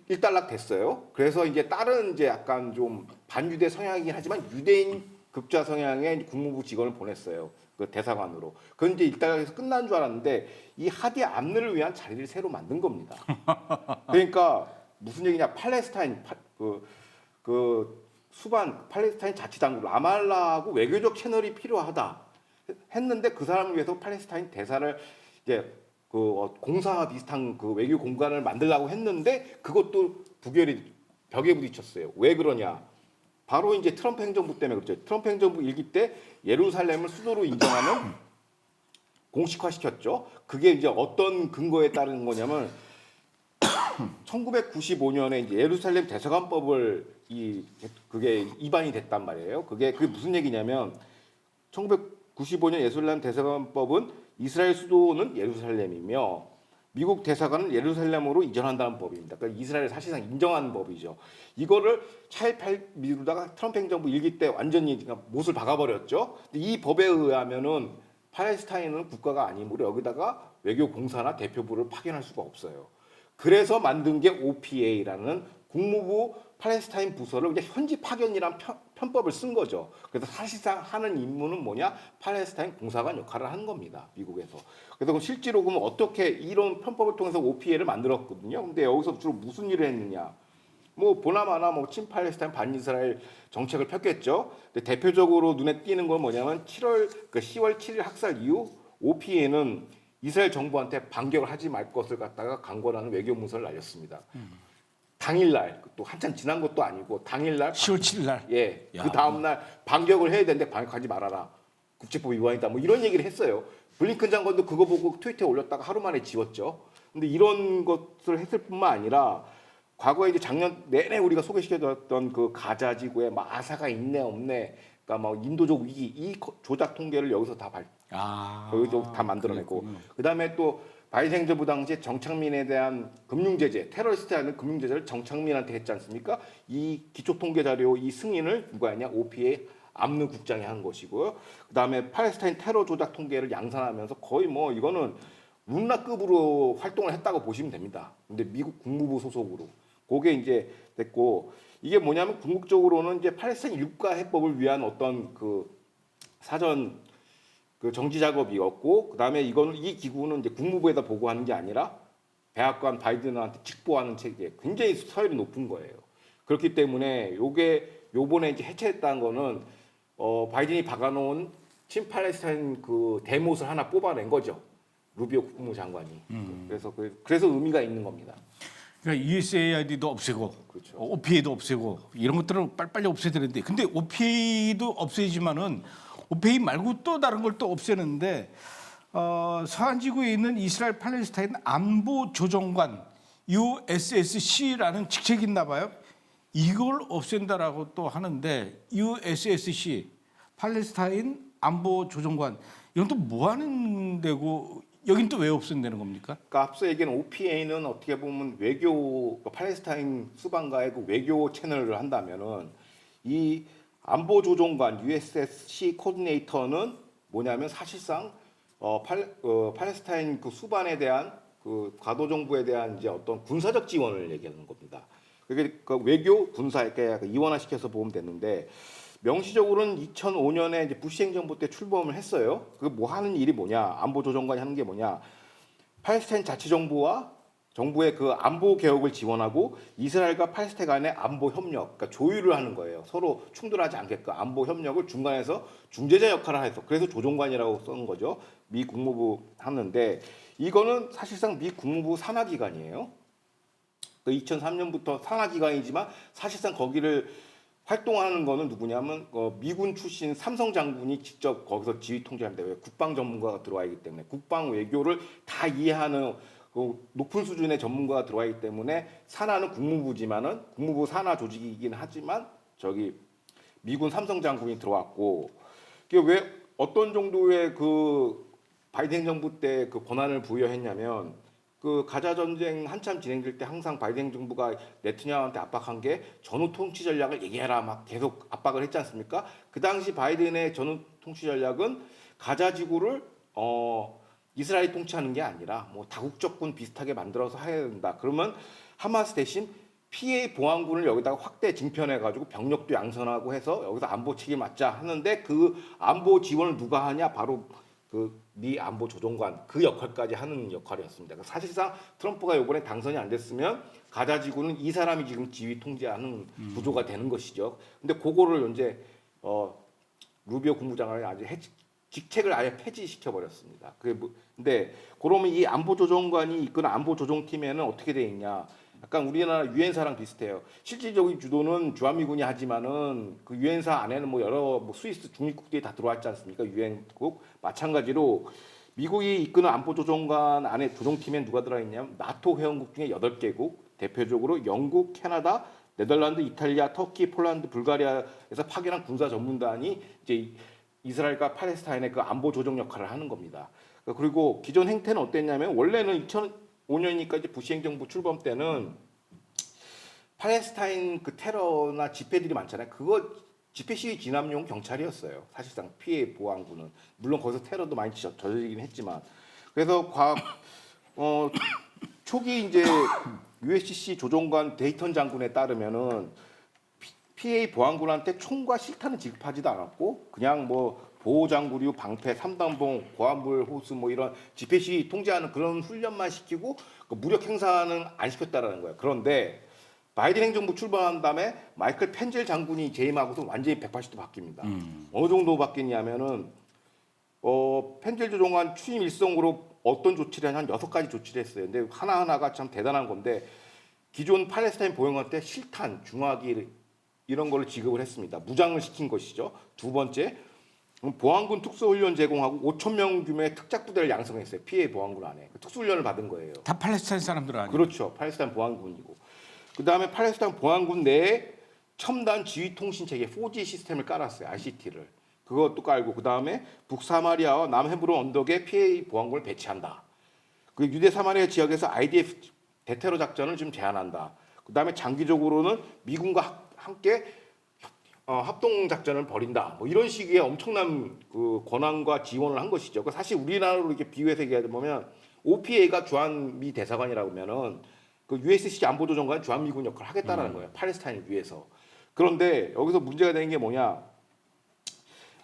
일단락 됐어요. 그래서 이제 다른 이제 약간 좀 반유대 성향이긴 하지만 유대인 급자 성향의 국무부 직원을 보냈어요. 그 대사관으로. 그건 이제 일단락해서 끝난 줄 알았는데 이 하디 암르를 위한 자리를 새로 만든 겁니다. 그러니까 무슨 얘기냐? 팔레스타인 그 수반 팔레스타인 자치당국 라말라하고 외교적 채널이 필요하다 했는데 그 사람을 위해서 팔레스타인 대사를 이제 공사 비슷한 그 외교 공간을 만들려고 했는데 그것도 벽에 부딪혔어요. 왜 그러냐? 바로 이제 트럼프 행정부 때문에 그렇죠. 트럼프 행정부 일기 때 예루살렘을 수도로 인정하는 공식화시켰죠. 그게 이제 어떤 근거에 따른 거냐면 1995년에 이제 예루살렘 대사관법을 그게 위반이 됐단 말이에요. 그게 무슨 얘기냐면 1995년 예루살렘 대사관법은 이스라엘 수도는 예루살렘이며 미국 대사관은 예루살렘으로 이전한다는 법입니다. 그러니까 이스라엘을 사실상 인정한 법이죠. 이거를 차일피일 미루다가 트럼프 행정부 일기 때 완전히 못을 박아버렸죠. 이 법에 의하면은 팔레스타인은 국가가 아니므로 여기다가 외교 공사나 대표부를 파견할 수가 없어요. 그래서 만든 게 OPA라는 국무부 팔레스타인 부서를 그냥 현지 파견이란 편법을 쓴 거죠. 그래서 사실상 하는 임무는 뭐냐? 팔레스타인 공사관 역할을 하는 겁니다. 미국에서. 그래서 실제로 그러면 어떻게 이런 편법을 통해서 OPA를 만들었거든요. 근데 여기서 주로 무슨 일을 했느냐? 뭐 보나마나 뭐 친팔레스타인 반이스라엘 정책을 폈겠죠. 근데 대표적으로 눈에 띄는 건 뭐냐면 10월 7일 학살 이후 OPA는 이스라엘 정부한테 반격을 하지 말 것을 갖다가 강권하는 외교 문서를 날렸습니다. 당일날 또 한참 지난 것도 아니고 당일날 10월 7일 날. 예, 야. 그 다음 날 반격을 해야 되는데 반격하지 말아라. 국제법 위반이다. 뭐 이런 얘기를 했어요. 블링컨 장관도 그거 보고 트위터에 올렸다가 하루 만에 지웠죠. 근데 이런 것을 했을 뿐만 아니라 과거에 이제 작년 내내 우리가 소개시켜드렸던 그 가자 지구에 마사가 있네 없네, 그러니까 뭐 인도적 위기 이 조작 통계를 여기서 다 여기서 다 만들어내고, 그랬군요. 그다음에 또 바이든 행정부 당시에 정창민에 대한 금융 제재, 테러리스트라는 금융 제재를 정창민한테 했지 않습니까? 이 기초 통계 자료 이 승인을 누가 했냐? OPA 암느 국장이 한 것이고요. 그다음에 팔레스타인 테러 조작 통계를 양산하면서 거의 뭐 이거는 룬라급으로 활동을 했다고 보시면 됩니다. 근데 미국 국무부 소속으로 그게 이제 됐고, 이게 뭐냐면 궁극적으로는 이제 팔레스타인 일국가 해법을 위한 어떤 그 사전 그 정지 작업이었고, 그다음에 이거는 이 기구는 이제 국무부에다 보고하는 게 아니라 백악관 바이든한테 직보하는 체계, 굉장히 서열이 높은 거예요. 그렇기 때문에 요게 요번에 이제 해체했다는 거는 바이든이 박아놓은 친팔레스타인 그 대못을 하나 뽑아낸 거죠. 루비오 국무장관이. 그래서 의미가 있는 겁니다. 그러니까 USAID도 없애고, 그렇죠. OPA도 없애고 이런 것들을 빨리빨리 없애야 되는데, 근데 OPA도 없애지만은 OPA 말고 또 다른 걸 또 없애는데, 서한 지구에 있는 이스라엘 팔레스타인 안보 조정관 USSC라는 직책이 있나 봐요. 이걸 없앤다라고 또 하는데, USSC 팔레스타인 안보 조정관 이건 또 뭐 하는 데고, 여긴 또 왜 없앤다는 겁니까? 그러니까 앞서 얘기한 OPA는 어떻게 보면 외교, 팔레스타인 수반가의 그 외교 채널을 한다면은 이 안보조정관 USSC 코디네이터는 뭐냐면 사실상 팔레스타인 그 수반에 대한 그 과도 정부에 대한 이제 어떤 군사적 지원을 얘기하는 겁니다. 그러니까 외교 군사 이렇게 이원화시켜서 보면 되는데, 명시적으로는 2005년에 이제 부시 행정부 때 출범을 했어요. 그 뭐 하는 일이 뭐냐? 안보조정관이 하는 게 뭐냐? 팔레스타인 자치정부와 정부의 그 안보 개혁을 지원하고 이스라엘과 팔레스타인 간의 안보 협력, 그러니까 조율을 하는 거예요. 서로 충돌하지 않게끔 안보 협력을 중간에서 중재자 역할을 해서, 그래서 조정관이라고 쓰는 거죠. 미 국무부 하는데, 이거는 사실상 미 국무부 산하기관이에요. 2003년부터 산하기관이지만 사실상 거기를 활동하는 거는 누구냐면 미군 출신 삼성 장군이 직접 거기서 지휘 통제합니다. 왜? 국방 전문가가 들어와 있기 때문에, 국방 외교를 다 이해하는 그 높은 수준의 전문가가 들어와 있기 때문에, 산하는 국무부지만은 국무부 산하 조직이긴 하지만 저기 미군 삼성 장군이 들어왔고, 이게 왜 어떤 정도의 그 바이든 행정부 때 그 권한을 부여했냐면, 그 가자 전쟁 한참 진행될 때 항상 바이든 정부가 네트냐후한테 압박한 게 전후 통치 전략을 얘기해라 막 계속 압박을 했지 않습니까? 그 당시 바이든의 전후 통치 전략은 가자 지구를 이스라엘이 통치하는 게 아니라 뭐 다국적군 비슷하게 만들어서 해야 된다. 그러면 하마스 대신 PA 보안군을 여기다가 확대 징편해 가지고 병력도 양선하고 해서 여기서 안보 책임 맡자 하는데, 그 안보 지원을 누가 하냐? 바로 그 미 안보 조정관 그 역할까지 하는 역할이었습니다. 그러니까 사실상 트럼프가 이번에 당선이 안 됐으면 가자 지구는 이 사람이 지금 지휘 통제하는 구조가 되는 것이죠. 근데 그거를 이제 루비오 국무장관이 아주 직책을 아예 폐지시켜 버렸습니다. 근데 그러면 이 안보 조정관이 이끄는 안보 조정팀에는 어떻게 돼 있냐? 약간 우리나라 유엔사랑 비슷해요. 실질적인 주도는 주한미군이 하지만은 그 유엔사 안에는 뭐 여러 뭐 스위스 중립국들이 다 들어왔지 않습니까? 유엔국 마찬가지로 미국이 이끄는 안보조정관 안에 조정팀에 누가 들어가 있냐면 나토 회원국 중에 8개국, 대표적으로 영국, 캐나다, 네덜란드, 이탈리아, 터키, 폴란드, 불가리아에서 파견한 군사 전문단이 이제 이스라엘과 팔레스타인의 그 안보 조정 역할을 하는 겁니다. 그리고 기존 행태는 어땠냐면, 원래는 2005년이니까 이제 부시 행정부 출범 때는 팔레스타인 그 테러나 집회들이 많잖아요. 그거 집회 시위 진압용 경찰이었어요. 사실상 피해 보안군은, 물론 거기서 테러도 많이 저지르긴 했지만. 그래서 초기 이제 USCC 조정관 데이턴 장군에 따르면은 PA 보안군한테 총과 실탄을 지급하지도 않았고 그냥 뭐 보호장구류, 방패, 삼단봉, 고압물 호스 뭐 이런 집회 통제하는 그런 훈련만 시키고 그 무력 행사는 안 시켰다라는 거예요. 그런데 바이든 행정부 출범한 다음에 마이클 펜젤 장군이 재임하고서 완전히 180도 바뀝니다. 어느 정도 바뀌냐면은 펜젤 조정관 취임 일성으로 어떤 조치를 한 6가지 조치를 했어요. 근데 하나하나가 참 대단한 건데 기존 팔레스타인 보영한테 실탄, 중화기 이런 거를 지급을 했습니다. 무장을 시킨 것이죠. 두 번째, 보안군 특수훈련 제공하고 5천 명 규모의 특작부대를 양성했어요. PA 보안군 안에 특수훈련을 받은 거예요. 다 팔레스타인 사람들 아니에요? 그렇죠. 팔레스타인 보안군이고. 그 다음에 팔레스타인 보안군 내에 첨단 지휘 통신 체계 4G 시스템을 깔았어요. RCT를. 그것도 깔고 그 다음에 북사마리아와 남헤브론 언덕에 PA 보안군을 배치한다. 그 유대 사마리아 지역에서 IDF 대테러 작전을 좀 제한한다. 그 다음에 장기적으로는 미군과 함께 합동 작전을 벌인다. 뭐 이런 식의 엄청난 그 권한과 지원을 한 것이죠. 사실 우리나라로 이렇게 비유해서 얘기하면 OPA가 주한미 대사관이라고 하면은 그 USC 안보조정관 주한미군 역할을 하겠다라는 거예요. 팔레스타인을 위해서. 그런데 여기서 문제가 되는 게 뭐냐?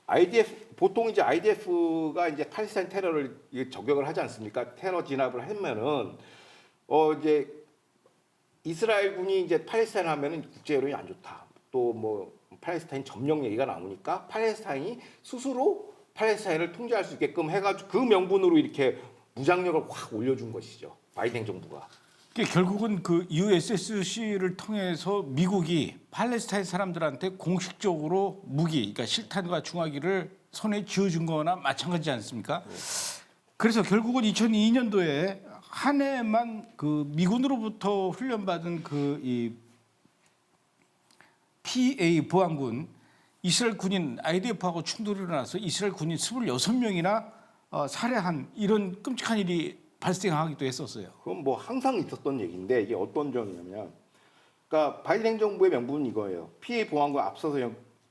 IDF 보통 이제 IDF가 이제 팔레스타인 테러를 저격을 하지 않습니까? 테러 진압을 하면은 이제 이스라엘군이 이제 팔레스타인 하면은 국제 여론이 안 좋다. 또 뭐 팔레스타인 점령 얘기가 나오니까 팔레스타인이 스스로 팔레스타인을 통제할 수 있게끔 해가지고 그 명분으로 이렇게 무장력을 확 올려준 것이죠. 바이든 정부가. 그러니까 결국은 그 USSC를 통해서 미국이 팔레스타인 사람들한테 공식적으로 무기, 그러니까 실탄과 중화기를 손에 쥐어준 거나 마찬가지지 않습니까? 그래서 결국은 2002년도에 한 해만 그 미군으로부터 훈련받은 그 이 PA 보안군 이스라엘 군인 IDF하고 충돌이 일어나서 이스라엘 군인 26명이나 살해한 이런 끔찍한 일이 발생하기도 했었어요. 그건 뭐 항상 있었던 얘기인데 이게 어떤 점이냐면, 그러니까 바이든 행정부의 명분은 이거예요. PA 보안군 앞서서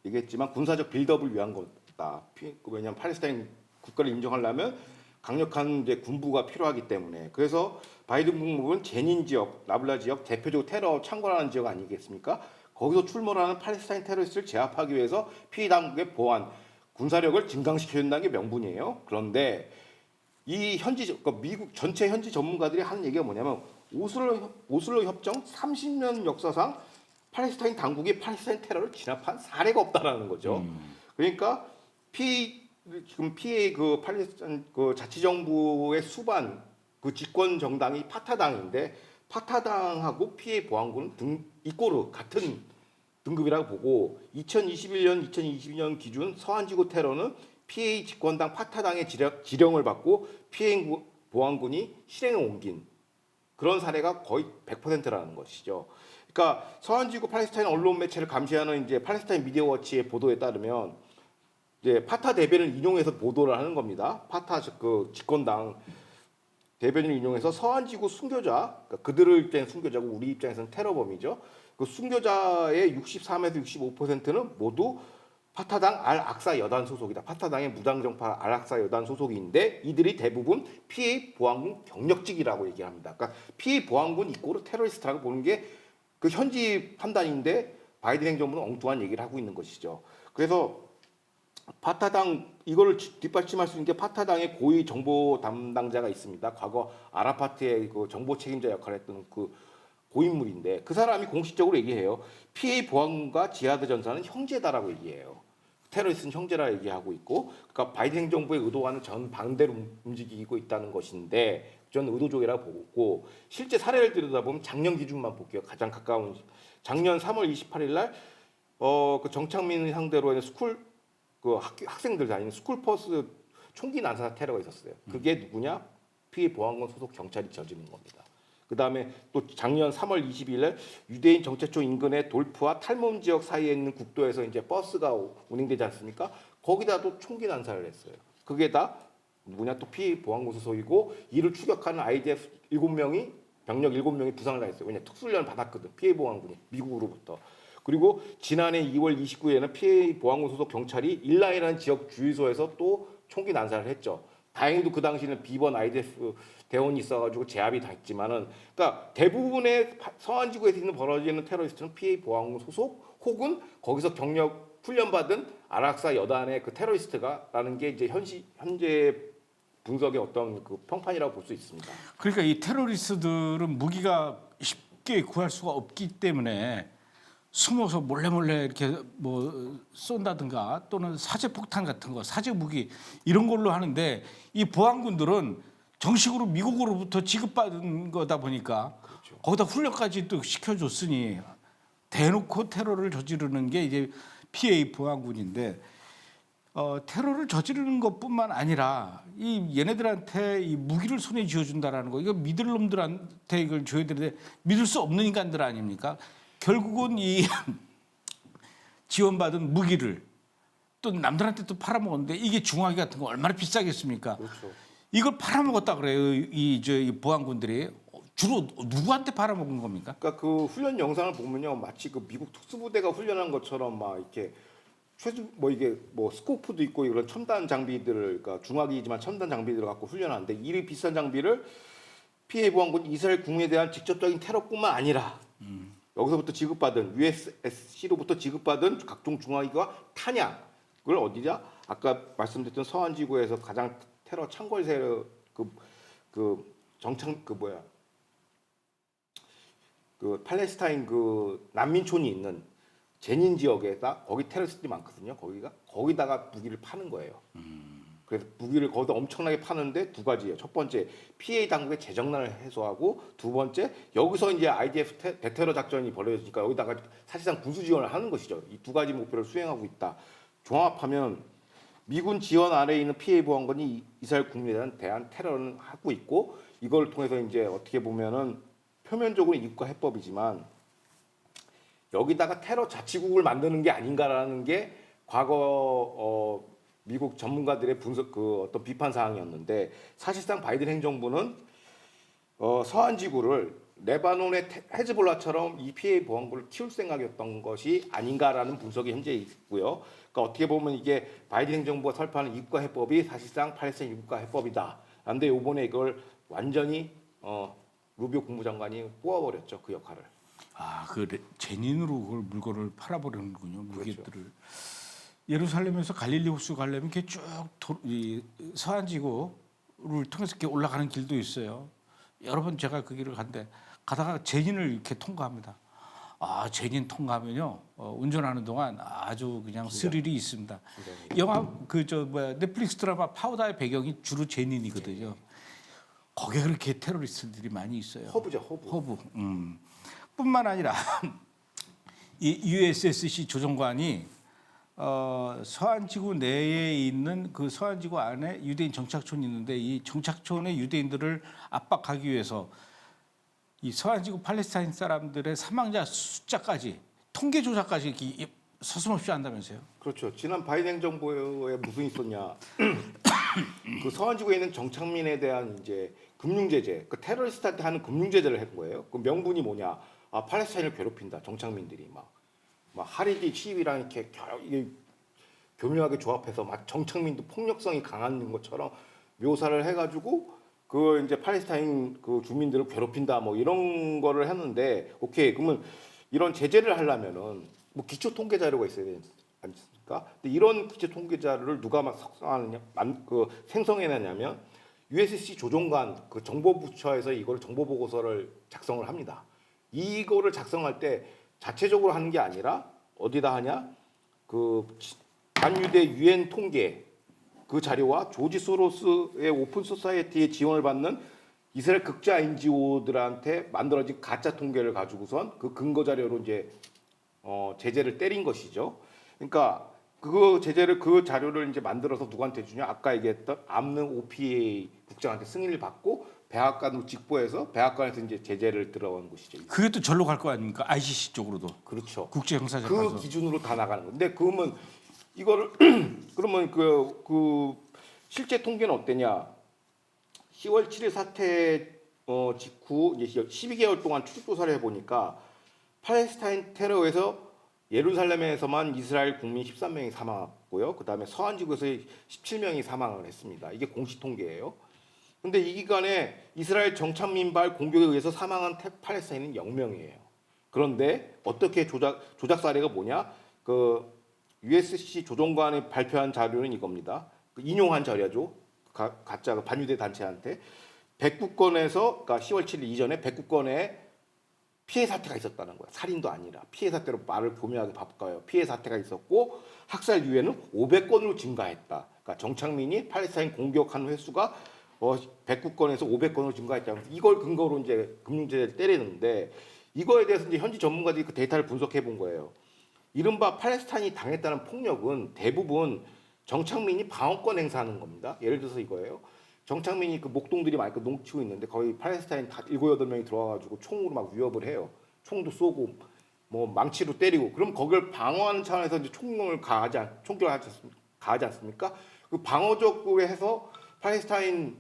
얘기했지만 군사적 빌드업을 위한 거다. 왜냐하면 팔레스타인 국가를 인정하려면 강력한 이제 군부가 필요하기 때문에. 그래서 바이든 국무부는 제닌 지역, 나블라 지역 대표적으로 테러 창궐하는 지역 아니겠습니까? 거기서 출몰하는 팔레스타인 테러리스트를 제압하기 위해서 PA 당국의 보안, 군사력을 증강시켜준다는 게 명분이에요. 그런데 이 현지, 그러니까 미국 전체 현지 전문가들이 하는 얘기가 뭐냐면 오슬로 협정 30년 역사상 팔레스타인 당국이 팔레스타인 테러를 진압한 사례가 없다라는 거죠. 그러니까 지금 PA 그 팔레스타인 그 자치정부의 수반 그 집권 정당이 파타당인데 파타당하고 PA 보안군은 이꼬르 같은 등급이라고 보고 2021년, 2022년 기준 서한지구 테러는 PA 집권당 파타당의 지령을 받고 PA 보안군이 실행에 옮긴 그런 사례가 거의 100%라는 것이죠. 그러니까 서한지구 팔레스타인 언론 매체를 감시하는 이제 팔레스타인 미디어 워치의 보도에 따르면 이제 파타 대변을 인용해서 보도를 하는 겁니다. 파타 그 집권당 대변인을 인용해서 서한지구 순교자, 그러니까 그들을 입장에서 순교자고 우리 입장에서는 테러범이죠. 그 순교자의 63에서 65%는 모두 파타당 알-악사 여단 소속이다. 파타당의 무당정파 알-악사 여단 소속인데 이들이 대부분 PA 보안군 경력직이라고 얘기합니다. 그러니까 PA 보안군 이꼬르 테러리스트라고 보는 게 그 현지 판단인데 바이든 행정부는 엉뚱한 얘기를 하고 있는 것이죠. 그래서 파타당 이거를 뒷받침할 수 있는 게 파타당의 고위 정보 담당자가 있습니다. 과거 아라파트의 그 정보 책임자 역할을 했던 그 고인물인데 그 사람이 공식적으로 얘기해요. PA 보안군과 지하드 전사는 형제다라고 얘기해요. 테러리스트는 형제라 얘기하고 있고, 그러니까 바이든 행정부의 의도와는 전 반대로 움직이고 있다는 것인데 저는 의도적이라고 보고, 실제 사례를 들여다보면 작년 기준만 볼게요. 가장 가까운 작년 3월 28일 날 그 정창민 상대로 하는 학생들 다니는 스쿨버스 총기 난사 테러가 있었어요. 그게 누구냐? PA 보안군 소속 경찰이 저지른 겁니다. 그 다음에 또 작년 3월 20일 날 유대인 정체촌 인근의 돌프와 탈몬 지역 사이에 있는 국도에서 이제 버스가 운행되지 않습니까? 거기다도 총기 난사를 했어요. 그게 다 누구냐? 또 PA 보안군 소속이고 이를 추격하는 IDF 7명이 병력 7명이 부상을 당했어요. 왜냐? 특수훈련을 받았거든. PA 보안군이 미국으로부터. 그리고 지난해 2월 29일에는 PA 보안군 소속 경찰이 일라이라는 지역 주유소에서 또 총기 난사를 했죠. 다행히도 그 당시에는 비번 IDF 대원이 있어가지고 제압이 다 했지만은, 그러니까 대부분의 서한지구에서 있는 벌어지는 테러리스트는 PA 보안군 소속 혹은 거기서 경력 훈련받은 아락사 여단의 그 테러리스트가라는 게 이제 현재 분석의 어떤 그 평판이라고 볼 수 있습니다. 그러니까 이 테러리스트들은 무기가 쉽게 구할 수가 없기 때문에 숨어서 몰래 이렇게 뭐 쏜다든가 또는 사제 폭탄 같은 거, 사제 무기 이런 걸로 하는데 이 보안군들은 정식으로 미국으로부터 지급받은 거다 보니까 거기다 훈련까지 또 시켜줬으니 대놓고 테러를 저지르는 게 이제 PA 보안군인데 테러를 저지르는 것뿐만 아니라 이 얘네들한테 이 무기를 손에 쥐어준다라는 거 이거 믿을 놈들한테 이걸 줘야 되는데 믿을 수 없는 인간들 아닙니까? 결국은 이 지원받은 무기를 또 남들한테 또 팔아먹었는데 이게 중화기 같은 거 얼마나 비싸겠습니까? 그렇죠. 이걸 팔아먹었다 그래요. 이 보안군들이 주로 누구한테 팔아먹은 겁니까? 그러니까 그 훈련 영상을 보면요, 마치 그 미국 특수부대가 훈련한 것처럼 막 이렇게 뭐 이게 뭐 스코프도 있고 이런 첨단 장비들을 그러니까 중화기이지만 첨단 장비들을 갖고 훈련하는데 이 비싼 장비를 PA 보안군 이스라엘 국민에 대한 직접적인 테러뿐만 아니라 여기서부터 지급받은 USSC로부터 지급받은 각종 중화기와 탄약을 어디냐? 아까 말씀드렸던 서한 지구에서 가장 테러 창궐 세력 그 정착 그 뭐야? 그 팔레스타인 그 난민촌이 있는 제닌 지역에다 거기 테러리스트들이 많거든요. 거기다가 무기를 파는 거예요. 그래서 무기를 거기다 엄청나게 파는데 두 가지예요. 첫 번째 PA 당국의 재정난을 해소하고 두 번째 여기서 이제 IDF 대테러 작전이 벌어졌으니까 여기다가 사실상 군수 지원을 하는 것이죠. 이 두 가지 목표를 수행하고 있다. 종합하면 미군 지원 아래에 있는 PA 보안관이 이스라엘 국민에 대한 테러를 하고 있고 이걸 통해서 이제 어떻게 보면은 표면적으로 이국가 해법이지만 여기다가 테러 자치국을 만드는 게 아닌가라는 게 과거 미국 전문가들의 분석 그 어떤 비판 사항이었는데 사실상 바이든 행정부는 서한 지구를 레바논의 헤즈볼라처럼 이 PA 보안군을 키울 생각이었던 것이 아닌가라는 분석이 현재 있고요. 그러니까 어떻게 보면 이게 바이든 행정부가 설파하는 이국가 해법이 사실상 팔레스타인 이국가 해법이다. 그런데 이번에 이걸 완전히 루비오 국무장관이 뽑아버렸죠, 그 역할을. 그 제닌으로 그걸 물건을 팔아버리는군요, 무기들을. 그렇죠. 예루살렘에서 갈릴리 호수 가려면 이렇게 쭉 서한 지구를 통해서 이렇게 올라가는 길도 있어요. 여러 번 제가 그 길을 갔는데 가다가 제닌을 이렇게 통과합니다. 제닌 통과하면요 운전하는 동안 아주 그냥 스릴이 있습니다. 영화 넷플릭스 드라마 파우다의 배경이 주로 제닌이거든요. 거기에 그렇게 테러리스트들이 많이 있어요. 허브죠, 허브. 뿐만 아니라 이 USSC 조종관이 서한지구 내에 있는 그 서한지구 안에 유대인 정착촌이 있는데 이 정착촌의 유대인들을 압박하기 위해서 이 서한지구 팔레스타인 사람들의 사망자 숫자까지 통계 조사까지 이렇게 서슴없이 한다면서요? 그렇죠. 지난 바이든 행정부에 무슨 있었냐? 그 서한지구에 있는 정착민에 대한 이제 금융 제재, 그 테러리스트한테 하는 금융 제재를 한 거예요. 그 명분이 뭐냐? 팔레스타인을 괴롭힌다. 정착민들이 막 하리디 시위랑 이렇게 이게 교묘하게 조합해서 막 정착민도 폭력성이 강한 것처럼 묘사를 해가지고 그 이제 팔레스타인 그 주민들을 괴롭힌다 뭐 이런 거를 했는데 오케이 그러면 이런 제재를 하려면은 뭐 기초 통계 자료가 있어야 되지 않습니까? 근데 이런 기초 통계 자료를 누가 막 생성해내냐면 USC 조종관 그 정보부처에서 이걸 정보 보고서를 작성을 합니다. 이거를 작성할 때 자체적으로 하는 게 아니라 어디다 하냐? 그 반유대 유엔 통계 그 자료와 조지 소로스의 오픈 소사이어티의 지원을 받는 이스라엘 극자 NGO들한테 만들어진 가짜 통계를 가지고선 그 근거 자료로 이제 제재를 때린 것이죠. 그러니까 그 자료를 이제 만들어서 누구한테 주냐? 아까 얘기했던 암능 OPA 국장한테 승인을 받고 백악관으로 직보해서 백악관에서 이제 제재를 들어간 것이죠. 그게 또 절로 갈 거 아닙니까? ICC 쪽으로도. 그렇죠. 국제형사재판소. 그 기준으로 다 나가는 건데 그러면 이거를 그러면 그 실제 통계는 어땠냐? 10월 7일 사태 직후 이제 12개월 동안 추적 조사를 해보니까 팔레스타인 테러에서 예루살렘에서만 이스라엘 국민 13명이 사망했고요. 그 다음에 서한지구에서 17명이 사망을 했습니다. 이게 공식 통계예요. 근데 이 기간에 이스라엘 정착민발 공격에 의해서 사망한 팔레스타인은 0명이에요. 그런데 어떻게 조작 사례가 뭐냐? 그 USC 조종관이 발표한 자료는 이겁니다. 그 인용한 자료죠. 가짜 반유대 단체한테 109건에서 그러니까 10월 7일 이전에 109건의 피해 사태가 있었다는 거야. 살인도 아니라 피해 사태로 말을 교묘하게 바꿔요. 피해 사태가 있었고 학살 유해는 500건으로 증가했다. 그러니까 정창민이 팔레스타인 공격한 횟수가 109건에서 500건으로 증가했다. 이걸 근거로 이제 금융제재를 때리는데 이거에 대해서 이제 현지 전문가들이 그 데이터를 분석해 본 거예요. 이른바 팔레스타인이 당했다는 폭력은 대부분 정창민이 방어권 행사하는 겁니다. 예를 들어서 이거예요. 정창민이 그 목동들이 많이 농치고 있는데 거의 팔레스타인 7, 8명이 들어와가지고 총으로 막 위협을 해요. 총도 쏘고 뭐 망치로 때리고 그럼 거기를 방어하는 차원에서 이제 총격을 가하지 않습니까? 그 방어적으로 해서 팔레스타인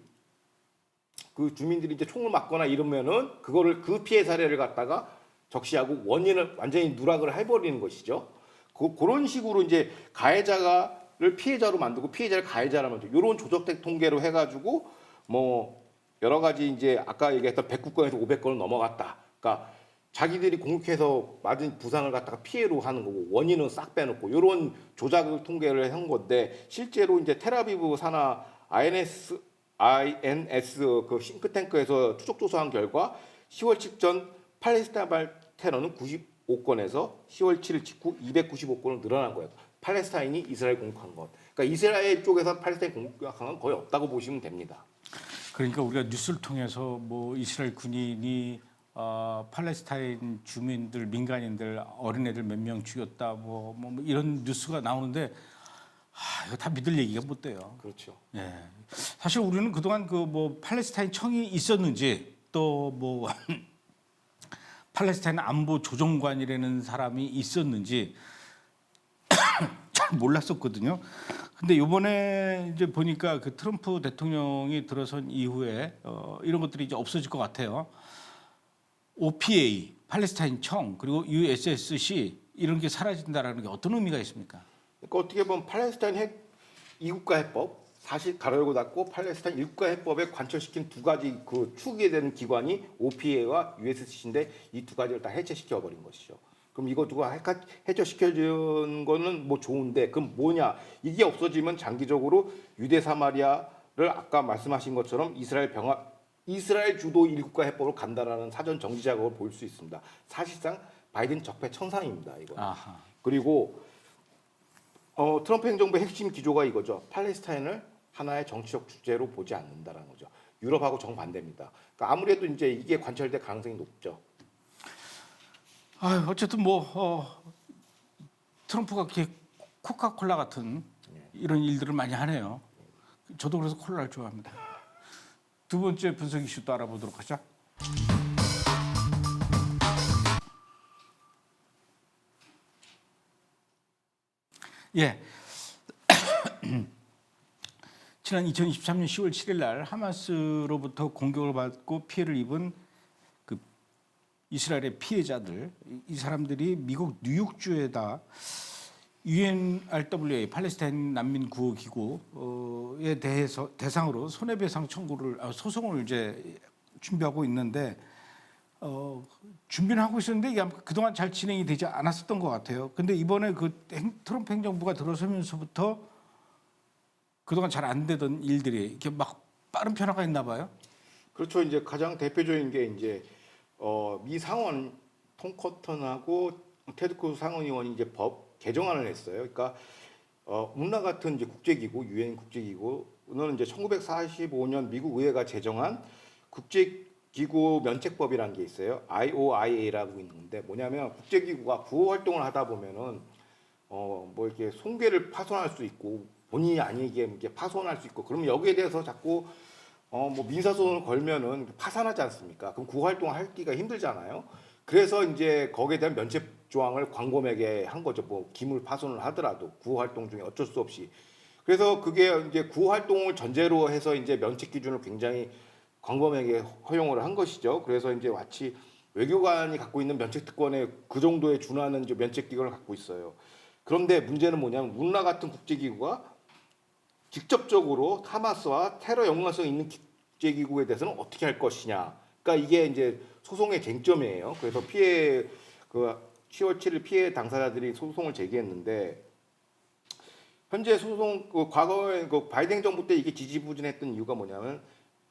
그 주민들이 이제 총을 맞거나 이러면은 그거를 그 피해 사례를 갖다가 적시하고 원인을 완전히 누락을 해버리는 것이죠. 그런 식으로 이제 가해자를 피해자로 만들고 피해자를 가해자로 만들고 이런 조작된 통계로 해가지고 뭐 여러 가지 이제 아까 얘기했던 109건에서 500건을 넘어갔다. 그러니까 자기들이 공격해서 맞은 부상을 갖다가 피해로 하는 거고 원인은 싹 빼놓고 이런 조작 통계를 한 건데 실제로 이제 텔아비브 산하 INS 그 싱크탱크에서 추적 조사한 결과 10월 7전 팔레스타인 테러는 95건에서 10월 7일 직후 295건으로 늘어난 거예요. 팔레스타인이 이스라엘 공격한 것. 그러니까 이스라엘 쪽에서 팔레스타인 공격한 건 거의 없다고 보시면 됩니다. 그러니까 우리가 뉴스를 통해서 뭐 이스라엘 군인이 팔레스타인 주민들, 민간인들, 어린애들 몇 명 죽였다, 뭐 이런 뉴스가 나오는데 이거 다 믿을 얘기가 못 돼요. 그렇죠. 예. 사실 우리는 그동안 그 뭐 팔레스타인 청이 있었는지 또 뭐 팔레스타인 안보 조정관이라는 사람이 있었는지 잘 몰랐었거든요. 근데 이번에 이제 보니까 그 트럼프 대통령이 들어선 이후에 이런 것들이 이제 없어질 것 같아요. OPA, 팔레스타인 청, 그리고 USSC 이런 게 사라진다라는 게 어떤 의미가 있습니까? 그러니까 어떻게 보면 팔레스타인 이국가 해법 사실 가로열고 닫고 팔레스타인 이국가 해법에 관철시킨 두 가지 그 축이 되는 기관이 OPA와 USC인데 이 두 가지를 다 해체시켜 버린 것이죠. 그럼 이거 누가 해체시켜 준 거는 뭐 좋은데 그럼 뭐냐? 이게 없어지면 장기적으로 유대 사마리아를 아까 말씀하신 것처럼 이스라엘 주도 일국가 해법으로 간다라는 사전 정지 작업을 볼 수 있습니다. 사실상 바이든 적폐청산입니다. 이거. 아하. 그리고 트럼프 행정부의 핵심 기조가 이거죠. 팔레스타인을 하나의 정치적 주제로 보지 않는다라는 거죠. 유럽하고 정반대입니다. 그러니까 아무래도 이제 이게 관철될 가능성이 높죠. 어쨌든 트럼프가 이렇게 코카콜라 같은 이런 일들을 많이 하네요. 저도 그래서 콜라를 좋아합니다. 두 번째 분석 이슈도 알아보도록 하죠. 예. 지난 2023년 10월 7일 날 하마스로부터 공격을 받고 피해를 입은 그 이스라엘의 피해자들, 이 사람들이 미국 뉴욕주에다 UNRWA 팔레스타인 난민 구호 기구에 대해서 대상으로 손해배상 소송을 이제 준비하고 있는데 준비는 하고 있었는데 이게 그동안 잘 진행이 되지 않았었던 것 같아요. 근데 이번에 그 트럼프 행정부가 들어서면서부터 그동안 잘 안 되던 일들이 이렇게 막 빠른 변화가 있나 봐요. 그렇죠. 이제 가장 대표적인 게 이제 미 상원 톰 커턴하고 테드 크루즈 상원의원이 이제 법 개정안을 냈어요. 그러니까 운라 같은 이제 국제기구, 유엔 국제기구는 이제 1945년 미국 의회가 제정한 국제기구 면책법이라는 게 있어요. IOIA라고 있는데 뭐냐면 국제기구가 구호 활동을 하다 보면은 뭐 이렇게 송괴를 파손할 수 있고 본인이 아니게 이렇게 파손할 수 있고 그러면 여기에 대해서 자꾸 뭐 민사소송을 걸면은 파산하지 않습니까? 그럼 구호 활동을 하기가 힘들잖아요. 그래서 이제 거기에 대한 면책 조항을 광범위하게 한 거죠. 뭐 기물 파손을 하더라도 구호 활동 중에 어쩔 수 없이. 그래서 그게 이제 구호 활동을 전제로 해서 이제 면책 기준을 굉장히 광범위하게 허용을 한 것이죠. 그래서 이제 마치 외교관이 갖고 있는 면책 특권에 그 정도에 준하는 이제 면책 기관을 갖고 있어요. 그런데 문제는 뭐냐면 운라 같은 국제기구가 직접적으로 하마스와 테러 연관성 있는 국제기구에 대해서는 어떻게 할 것이냐. 그러니까 이게 이제 소송의 쟁점이에요. 그래서 피해 그 10월 7일 피해 당사자들이 소송을 제기했는데 현재 소송 그 과거에 그 바이든 정부 때 이게 지지부진했던 이유가 뭐냐면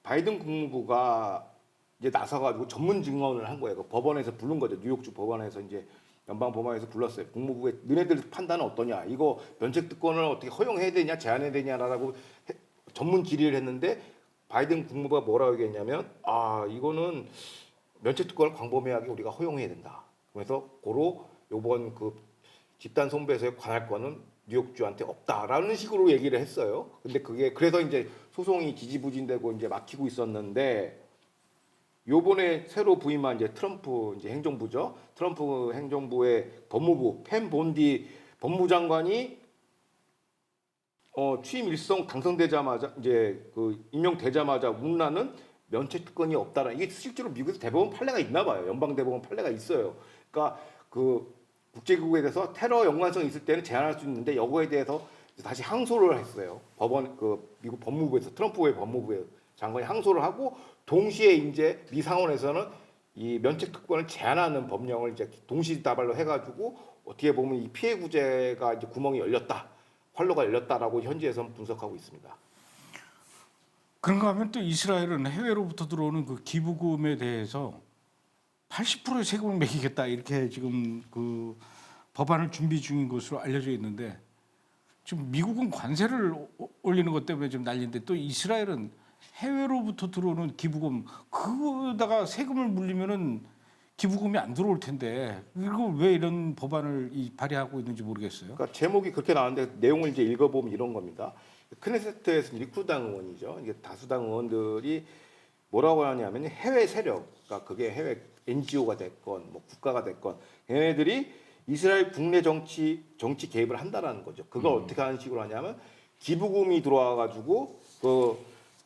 바이든 국무부가 이제 나서가지고 전문 증언을 한 거예요. 그 법원에서 부른 거죠. 뉴욕주 법원에서 이제 연방 법원에서 불렀어요. 국무부에 너네들 판단은 어떠냐? 이거 면책 특권을 어떻게 허용해야 되냐, 제한해야 되냐라고 전문 질의를 했는데 바이든 국무부가 뭐라고 얘기했냐면 이거는 면책 특권을 광범위하게 우리가 허용해야 된다. 그래서 고로 요번 그 집단 손배소의 관할권은 뉴욕주한테 없다라는 식으로 얘기를 했어요. 근데 그게 그래서 이제 소송이 지지부진되고 이제 막히고 있었는데 요번에 새로 부임한 이제 트럼프 이제 행정부죠. 트럼프 행정부의 법무부 펜 본디 법무장관이 취임 일성 당선되자마자 이제 그 임명되자마자 문란은 면책 특권이 없다라. 이게 실제로 미국에서 대법원 판례가 있나 봐요. 연방 대법원 판례가 있어요. 그러니까 그 국제기구에 대해서 테러 연관성이 있을 때는 제한할 수 있는데 이거에 대해서 다시 항소를 했어요. 법원 그 미국 법무부에서 트럼프의 법무부의 장관이 항소를 하고 동시에 이제 미 상원에서는 이 면책 특권을 제한하는 법령을 이제 동시다발로 해가지고 어떻게 보면 이 피해 구제가 이제 구멍이 열렸다, 활로가 열렸다라고 현지에서는 분석하고 있습니다. 그런가 하면 또 이스라엘은 해외로부터 들어오는 그 기부금에 대해서 80%의 세금을 매기겠다 이렇게 지금 그 법안을 준비 중인 것으로 알려져 있는데 지금 미국은 관세를 올리는 것 때문에 좀 난리인데 또 이스라엘은 해외로부터 들어오는 기부금 그거다가 세금을 물리면은 기부금이 안 들어올 텐데 이거 왜 이런 법안을 발의하고 있는지 모르겠어요. 그러니까 제목이 그렇게 나왔는데 내용을 이제 읽어보면 이런 겁니다. 크네세트에서 리쿠당 의원이죠. 이게 다수당 의원들이 뭐라고 하냐면 해외 세력, 그러니까 그게 해외 NGO가 됐건 뭐 국가가 됐건 얘네들이 이스라엘 국내 정치 개입을 한다라는 거죠. 그걸 어떻게 하는 식으로 하냐면 기부금이 들어와가지고 그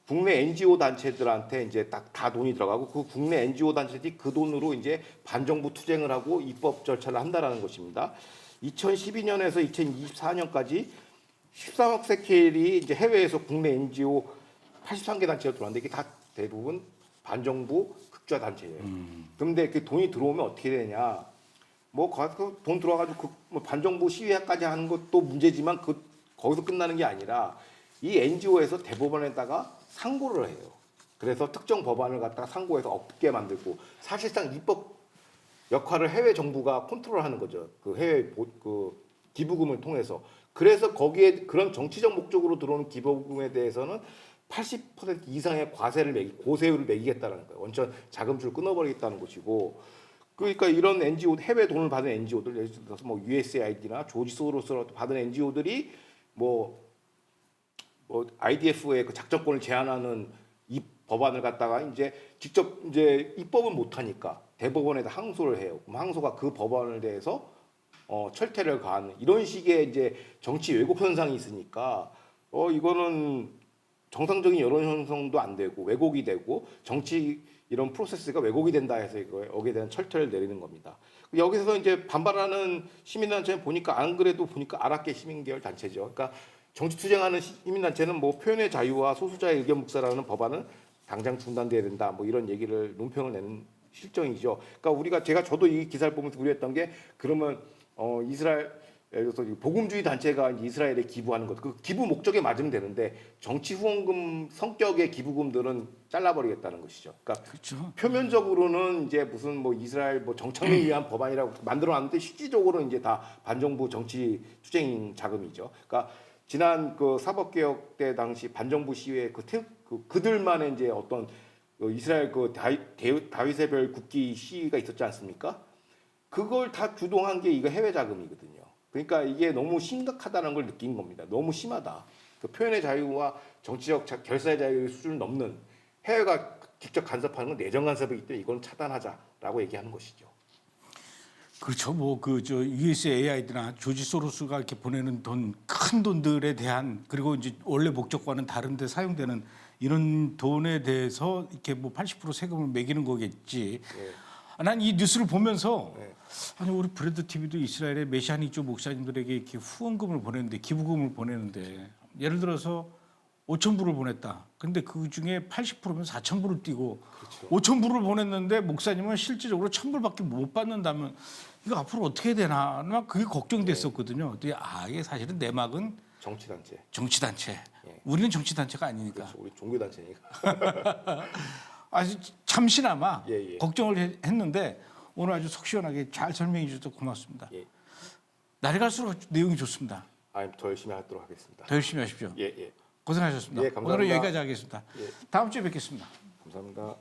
국내 NGO 단체들한테 이제 딱 다 돈이 들어가고 그 국내 NGO 단체들이 그 돈으로 이제 반정부 투쟁을 하고 입법 절차를 한다라는 것입니다. 2012년에서 2024년까지 13억 세켈이 이제 해외에서 국내 NGO 83개 단체가 들어왔는데 이게 다 대부분 반정부 극좌 단체예요. 그런데 그 돈이 들어오면 어떻게 되냐? 뭐 거기서 돈 들어와가지고 뭐 반정부 시위까지 하는 것도 문제지만 거기서 끝나는 게 아니라 이 NGO에서 대법원에다가 상고를 해요. 그래서 특정 법안을 갖다가 상고해서 없게 만들고 사실상 입법 역할을 해외 정부가 컨트롤하는 거죠. 그 해외 그 기부금을 통해서. 그래서 거기에 그런 정치적 목적으로 들어오는 기부금에 대해서는 80% 이상의 고세율을 매기겠다는 거예요. 원천 자금줄을 끊어버리겠다는 것이고, 그러니까 이런 NGO 해외 돈을 받은 NGO들, 예를 들어서 뭐 USAID나 조지 소로스로 받은 NGO들이 뭐 IDF의 그 작전권을 제한하는 이 법안을 갖다가 이제 직접 이제 입법은 못 하니까 대법원에다 항소를 해요. 그럼 항소가 그 법안에 대해서 철퇴를 가하는 이런 식의 이제 정치 왜곡 현상이 있으니까 이거는 정상적인 여론 형성도 안 되고 왜곡이 되고 정치 이런 프로세스가 왜곡이 된다 해서 여기에 대한 철퇴를 내리는 겁니다. 여기서 이제 반발하는 시민단체는 보니까 안 그래도 보니까 아랍계 시민계열 단체죠. 그러니까 정치 투쟁하는 시민단체는 뭐 표현의 자유와 소수자의 의견 묵살하는 법안은 당장 중단돼야 된다. 뭐 이런 얘기를 논평을 내는 실정이죠. 그러니까 저도 이 기사를 보면서 우려했던 게 그러면 이스라엘 예를 들어서 복음주의 단체가 이스라엘에 기부하는 것, 그 기부 목적에 맞으면 되는데 정치 후원금 성격의 기부금들은 잘라버리겠다는 것이죠. 그러니까 그렇죠. 표면적으로는 이제 무슨 뭐 이스라엘 뭐 정착을 위한 법안이라고 만들어놨는데 실질적으로 이제 다 반정부 정치 투쟁 자금이죠. 그러니까 지난 그 사법개혁 때 당시 반정부 시위에 그들만의 이제 어떤 이스라엘 그 다윗의 별 국기 시위가 있었지 않습니까? 그걸 다 주동한 게 이거 해외 자금이거든요. 그러니까 이게 너무 심각하다는 걸 느낀 겁니다. 너무 심하다. 그 표현의 자유와 정치적 결사의 자유의 수준을 넘는 해외가 직접 간섭하는 건 내정 간섭이기 때문에 이건 차단하자라고 얘기하는 것이죠. 그렇죠. 뭐 저 USAID나 조지 소로스가 이렇게 보내는 큰 돈들에 대한 그리고 이제 원래 목적과는 다른데 사용되는 이런 돈에 대해서 이렇게 뭐 80% 세금을 매기는 거겠지. 네. 난 이 뉴스를 보면서 네. 아니 우리 브레드 TV도 이스라엘의 메시아닉 쪽 목사님들에게 이렇게 후원금을 보내는데 기부금을 보내는데 예를 들어서 5,000불을 보냈다. 근데 그 중에 80%면 4,000불을 띄고 그렇죠. 5,000불을 보냈는데 목사님은 실질적으로 1,000불밖에 못 받는다면 이거 앞으로 어떻게 해야 되나? 막 그게 걱정됐었거든요. 근데 이게 사실은 내막은 정치단체. 정치단체. 예. 우리는 정치단체가 아니니까. 그렇죠. 우리 종교단체니까. 아주 잠시나마 예, 예. 걱정을 했는데 오늘 아주 속 시원하게 잘 설명해 주셔서 고맙습니다. 예. 날이 갈수록 내용이 좋습니다. 더 열심히 하도록 하겠습니다. 더 열심히 하십시오. 예, 예. 고생하셨습니다. 예, 감사합니다. 오늘은 여기까지 하겠습니다. 예. 다음 주에 뵙겠습니다. 감사합니다.